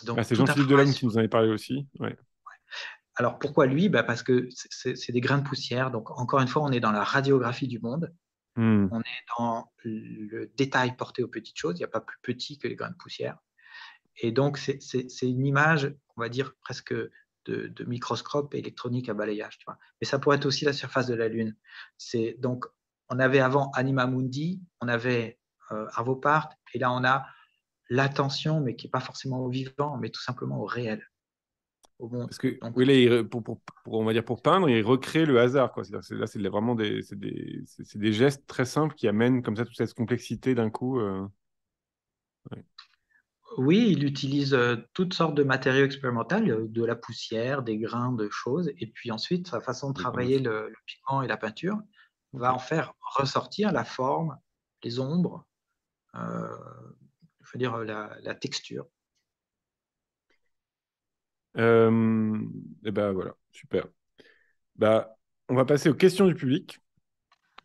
Ah, donc c'est tout un Jean-Philippe travail Delhomme qui sur. nous en avait parlé aussi. Ouais. Alors pourquoi lui? Bah, parce que c'est des grains de poussière. Donc encore une fois, on est dans la radiographie du monde. Hmm. On est dans le détail porté aux petites choses. Il n'y a pas plus petit que les grains de poussière. Et donc, c'est une image, on va dire, presque de microscope électronique à balayage. Tu vois. Mais ça pourrait être aussi la surface de la Lune. Donc, on avait avant Anima Mundi, on avait Arvo Part, et là, on a l'attention, mais qui n'est pas forcément au vivant, mais tout simplement au réel, au monde. Parce que, Donc, oui, là, on va dire pour peindre, il recrée le hasard, quoi. Là, c'est vraiment c'est des gestes très simples qui amènent comme ça toute cette complexité d'un coup. Ouais. oui, il utilise toutes sortes de matériaux expérimentaux, de la poussière, des grains de choses, et puis ensuite, sa façon de Des grains de travailler fou. le pigment et la peinture Ok. va en faire ressortir la forme, les ombres, euh, je veux dire la texture. Et ben voilà, super. Bah, on va passer aux questions du public.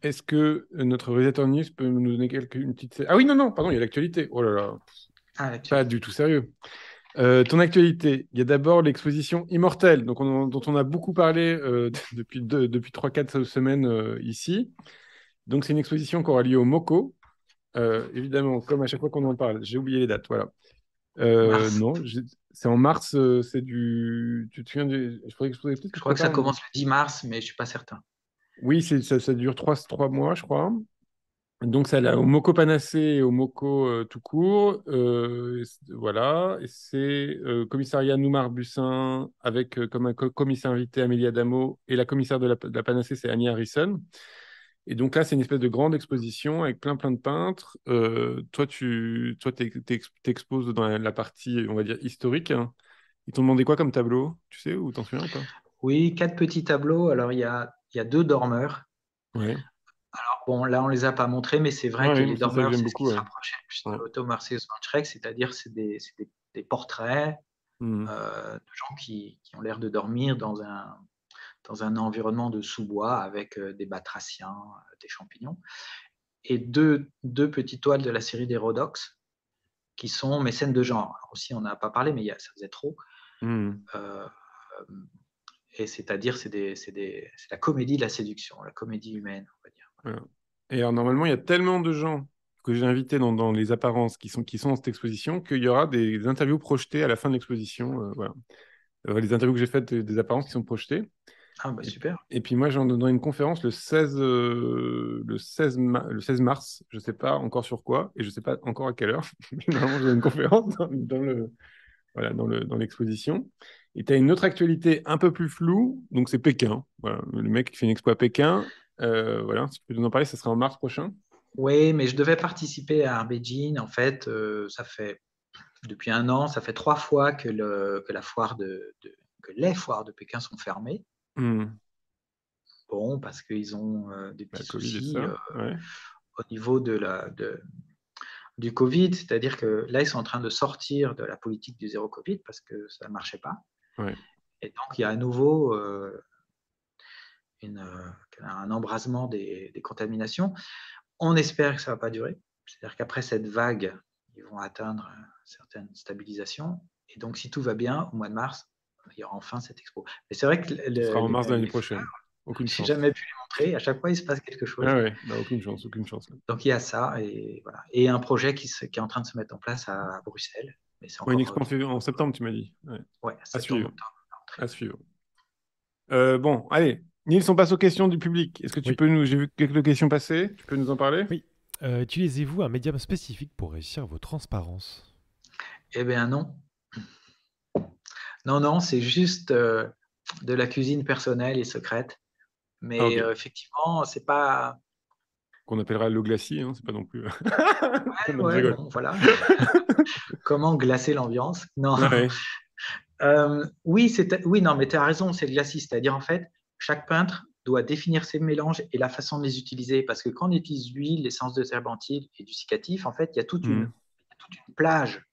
Est-ce que notre réalisateur news peut nous donner une petite... Ah oui, non, non, pardon, il y a l'actualité. Oh là là, Ah, pas l'actualité. du tout sérieux. Ton actualité, il y a d'abord l'exposition Immortel, dont on a beaucoup parlé depuis 3-4 semaines ici. Donc, c'est une exposition qui aura lieu au MoCo. Évidemment, comme à chaque fois qu'on en parle, j'ai oublié les dates. Voilà. Mars. Non, c'est en mars. C'est du. Tu te souviens du. Je pourrais exposer peut-être que Je je crois que ça prépare. commence le 10 mars, mais je suis pas certain. Oui, ça dure trois mois, je crois. Donc, ça là, au Moco Panacé et au Moco tout court. Voilà. Et c'est commissariat Noumar Bussin avec comme un commissaire invité Amélie Adamo et la commissaire de la Panacé, c'est Annie Harrison. Et donc là, c'est une espèce de grande exposition avec plein de peintres. T'exposes dans la partie, on va dire, historique, hein. Ils t'ont demandé quoi comme tableau? Tu sais, ou t'en souviens ou pas? Oui, 4 petits tableaux. Alors, il y a 2 dormeurs. Ouais. Alors, bon, là, on les a pas montrés, mais c'est vrai Ah que oui, les moi, c'est ça que dormeurs, j'aime c'est ce qui beaucoup. se Ouais. rapprochait le plus de Ouais. l'auto Marseille van Schreck, c'est-à-dire c'est des portraits Hmm. de gens qui ont l'air de dormir dans un environnement de sous-bois avec des batraciens, des champignons. Et deux petites toiles de la série d'Hérodox qui sont mes scènes de genre. Alors aussi, on n'a pas parlé, mais ça faisait trop. Hmm. Euh, et c'est-à-dire, c'est la comédie de la séduction, la comédie humaine, on va dire. Voilà. Et alors, normalement, il y a tellement de gens que j'ai invités dans les apparences qui sont dans cette exposition qu'il y aura des interviews projetées à la fin de l'exposition. Voilà. Les interviews que j'ai faites des apparences qui sont projetées. Ah, bah Et, super. et puis moi, j'en donnerai une conférence le 16 mars. Je ne sais pas encore sur quoi et je ne sais pas encore à quelle heure. Mais normalement, je donne une conférence voilà, dans l'exposition. Et tu as une autre actualité un peu plus floue, donc c'est Pékin. Voilà, le mec qui fait une expo à Pékin. Voilà, si tu peux nous en parler, ça sera en mars prochain. Oui, mais je devais participer à Beijing. En fait, ça fait depuis un an, ça fait 3 fois que que les foires de Pékin sont fermées. Hmm. Bon, parce qu'ils ont des La petits Covid et soucis ça, ouais. au niveau du Covid, c'est-à-dire que là, ils sont en train de sortir de la politique du zéro Covid parce que ça ne marchait pas. Ouais. Et donc, il y a à nouveau un embrasement des contaminations. On espère que ça ne va pas durer. C'est-à-dire qu'après cette vague, ils vont atteindre une certaine stabilisation. Et donc, si tout va bien, au mois de mars, il y aura enfin cette expo. Mais c'est vrai que Ce sera en mars de l'année les prochaine. fleurs, Aucune j'ai chance. jamais pu les montrer. À chaque fois, il se passe quelque Ah chose. ouais, bah, aucune chance, aucune chance. Donc, il y a ça. Et, voilà. Et un projet qui est en train de se mettre en place à Bruxelles. Mais c'est Ouais, une encore expo en septembre, tu m'as dit. Ouais. ouais, À septembre, suivre, octobre. à suivre. Bon, allez. Nils, on passe aux questions du public. Est-ce que tu Oui, peux nous... J'ai vu quelques questions passer. Tu peux nous en parler? oui. Utilisez-vous un médium spécifique pour réussir vos transparences? Eh bien, non. Non, non, c'est juste de la cuisine personnelle et secrète. Ah, Mais ok. effectivement, c'est pas. Qu'on appellera le glacis, hein, c'est pas non plus... Non, je Ouais, rigole. bon, voilà. Comment glacer l'ambiance? Non. Ouais. Oui, oui, non, mais tu as raison, c'est le glacis. C'est-à-dire, en fait, chaque peintre doit définir ses mélanges et la façon de les utiliser. Parce que quand on utilise l'huile, l'essence de terbentine et du cicatif, en fait, il y a Hmm. toute une plage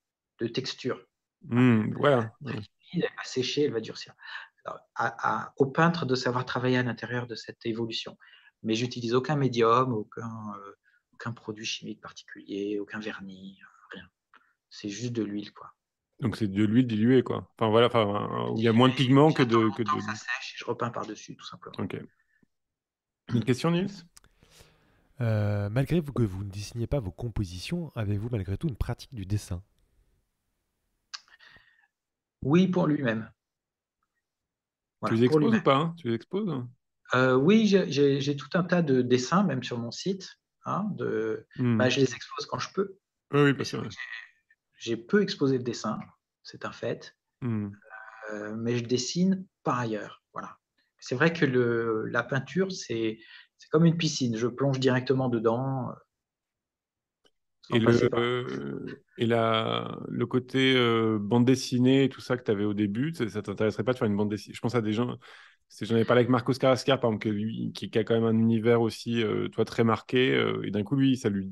de textures. Voilà. Ouais. Elle va sécher, elle va durcir. Alors, au peintre de savoir travailler à l'intérieur de cette évolution. Mais j'utilise aucun médium, aucun produit chimique particulier, aucun vernis, rien. C'est juste de l'huile, quoi. Donc c'est de l'huile diluée, quoi. Enfin voilà, enfin, où il y a moins de pigments que J'attends que longtemps de... que ça sèche et je repeins par-dessus, tout simplement. Ok. Une question, Nils? Malgré que vous ne dessinez pas vos compositions, avez-vous malgré tout une pratique du dessin? Oui, pour lui-même. Tu Voilà, les pour exposes ou lui-même. pas, hein? Tu les exposes? Oui, j'ai tout un tas de dessins, même sur mon site. Hein, Hmm. je les expose quand je peux, Oui, oui, mais parce c'est que... vrai ouais. que j'ai peu exposé le dessin, c'est un fait. Hmm. Mais je dessine par ailleurs. Voilà. C'est vrai que la peinture, c'est comme une piscine. Je plonge directement dedans Et sans passer par. le côté bande dessinée et tout ça que tu avais au début, ça t'intéresserait pas de faire une bande dessinée? Je pense à des gens, j'en avais parlé avec Marcos Carrascar, par exemple, qui a quand même un univers aussi, toi, très marqué, et d'un coup, lui, ça le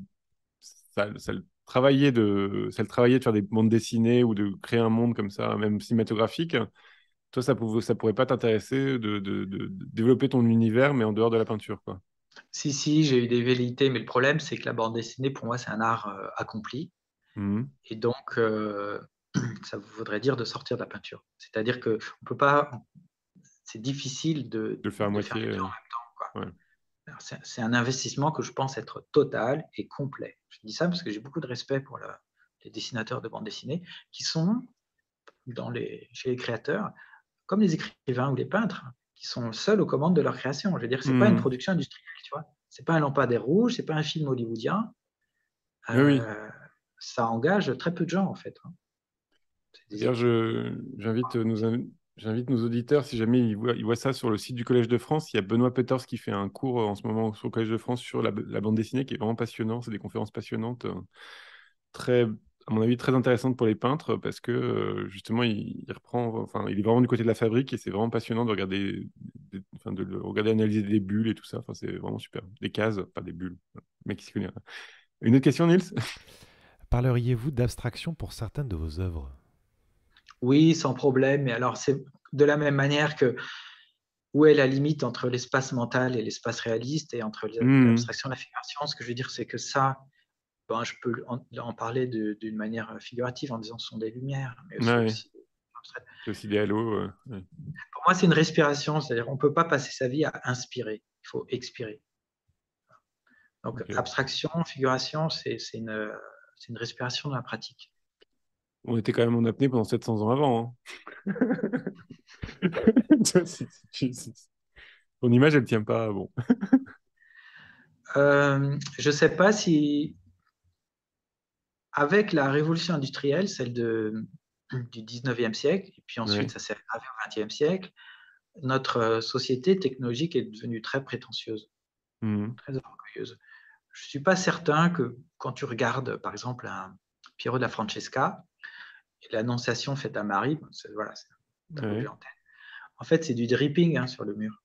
travaillait de faire des bandes dessinées ou de créer un monde comme ça, même cinématographique. Toi, ça pourrait pas t'intéresser de développer ton univers, mais en dehors de la peinture, quoi. Si, si, j'ai eu des velléités, mais le problème, c'est que la bande dessinée, pour moi, c'est un art accompli. Mhm. Et donc, ça voudrait dire de sortir de la peinture. C'est-à-dire que on peut pas, c'est difficile De le faire à de faire moitié. les deux en même temps, quoi. Ouais. Alors, c'est un investissement que je pense être total et complet. Je dis ça parce que j'ai beaucoup de respect pour les dessinateurs de bande dessinée qui sont chez les créateurs comme les écrivains ou les peintres qui sont seuls aux commandes de leur création. Je veux dire, c'est pas une production industrielle, tu vois. C'est pas un lampadaire rouge, c'est pas un film hollywoodien. Oui. Ça engage très peu de gens en fait. D'ailleurs, j'invite nos auditeurs, si jamais ils voient ça sur le site du Collège de France, il y a Benoît Peters qui fait un cours en ce moment sur le Collège de France sur la bande dessinée qui est vraiment passionnant. C'est des conférences passionnantes, très, à mon avis, très intéressantes pour les peintres parce que justement, il reprend, enfin, il est vraiment du côté de la fabrique et c'est vraiment passionnant de regarder, de le regarder analyser des bulles et tout ça. Enfin, c'est vraiment super. Des cases, pas des bulles. Le mec qui se connaît. Une autre question, Nils? Parleriez-vous d'abstraction pour certaines de vos œuvres? Oui, sans problème. Mais alors, c'est de la même manière que où est la limite entre l'espace mental et l'espace réaliste et entre l'abstraction et la figuration. Ce que je veux dire, c'est que ça, ben, je peux en parler d'une manière figurative en disant que ce sont des lumières, mais c'est Ouais, aussi abstrait. c'est aussi des halos. Ouais. Pour moi, c'est une respiration, c'est-à-dire qu'on ne peut pas passer sa vie à inspirer, il faut expirer. Donc, Ok. abstraction, figuration, c'est une respiration de la pratique. On était quand même en apnée pendant 700 ans avant. Hein. Ton image, elle tient pas. Bon. Je ne sais pas si, avec la révolution industrielle, celle du 19e siècle, et puis ensuite Ouais. ça s'est aggravé au 20e siècle, notre société technologique est devenue très prétentieuse, très orgueilleuse. Je ne suis pas certain que quand tu regardes, par exemple, un Piero da Francesca, et l'Annonciation faite à Marie, voilà, c'est un tableau que j'ai Ouais. en tête. En fait, c'est du dripping sur le mur.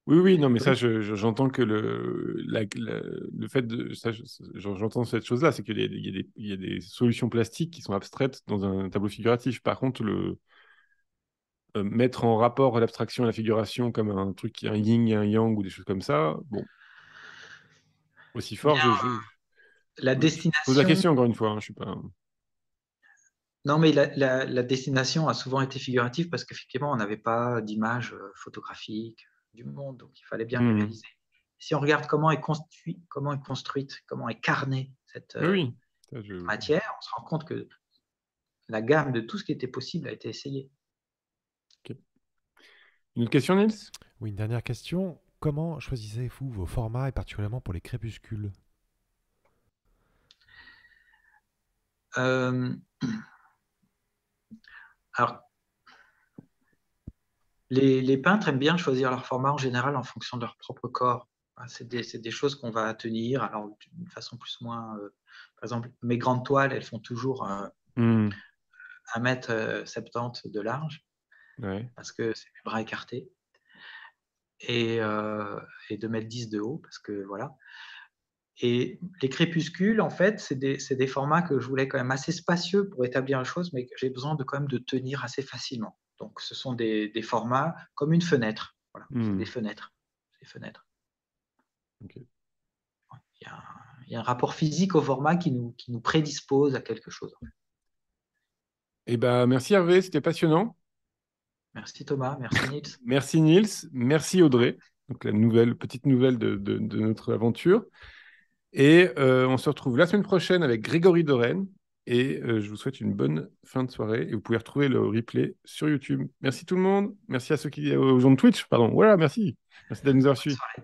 Oui, oui, non, mais ça, Donc, j'entends que le fait de. Ça, j'entends cette chose-là, c'est il y a des solutions plastiques qui sont abstraites dans un tableau figuratif. Par contre, mettre en rapport l'abstraction et la figuration comme un truc, un yin et un yang ou des choses comme ça, bon, aussi fort, bien, la je pose la destination, question encore une fois. Hein, je suis pas. non, mais la destination a souvent été figurative parce qu'effectivement, on n'avait pas d'image photographique du monde, donc il fallait bien les Mhm. réaliser. Si on regarde comment est construite, comment est carnée cette Oui, oui. Ça, matière, on se rend compte que la gamme de tout ce qui était possible a été essayée. Ok. Une autre question, Nils? Oui, une dernière question. Comment choisissez-vous vos formats et particulièrement pour les crépuscules? Euh, alors, les peintres aiment bien choisir leur format en général en fonction de leur propre corps. C'est des choses qu'on va tenir, alors d'une façon plus ou moins. Par exemple, mes grandes toiles, elles font toujours Mhm. 1,70 m de large Ouais. parce que c'est mes bras écartés et 2,10 m de haut parce que voilà. Et les crépuscules, en fait, c'est des formats que je voulais quand même assez spacieux pour établir les choses, mais que j'ai besoin de quand même de tenir assez facilement. Donc, ce sont des formats comme une fenêtre. Voilà, c'est des Mhm. fenêtres. Des fenêtres. Ok. Il y a un rapport physique au format qui nous prédispose à quelque chose. Eh ben, merci Hervé, c'était passionnant. Merci Thomas, merci Nils. Merci Nils, merci Audrey. Donc la petite nouvelle de notre aventure. Et on se retrouve la semaine prochaine avec Grégory Dorène. Et je vous souhaite une bonne fin de soirée. Et vous pouvez retrouver le replay sur YouTube. Merci tout le monde. Merci à aux gens de Twitch. Pardon. Voilà, merci. Merci de nous avoir Bonne suivis. soirée.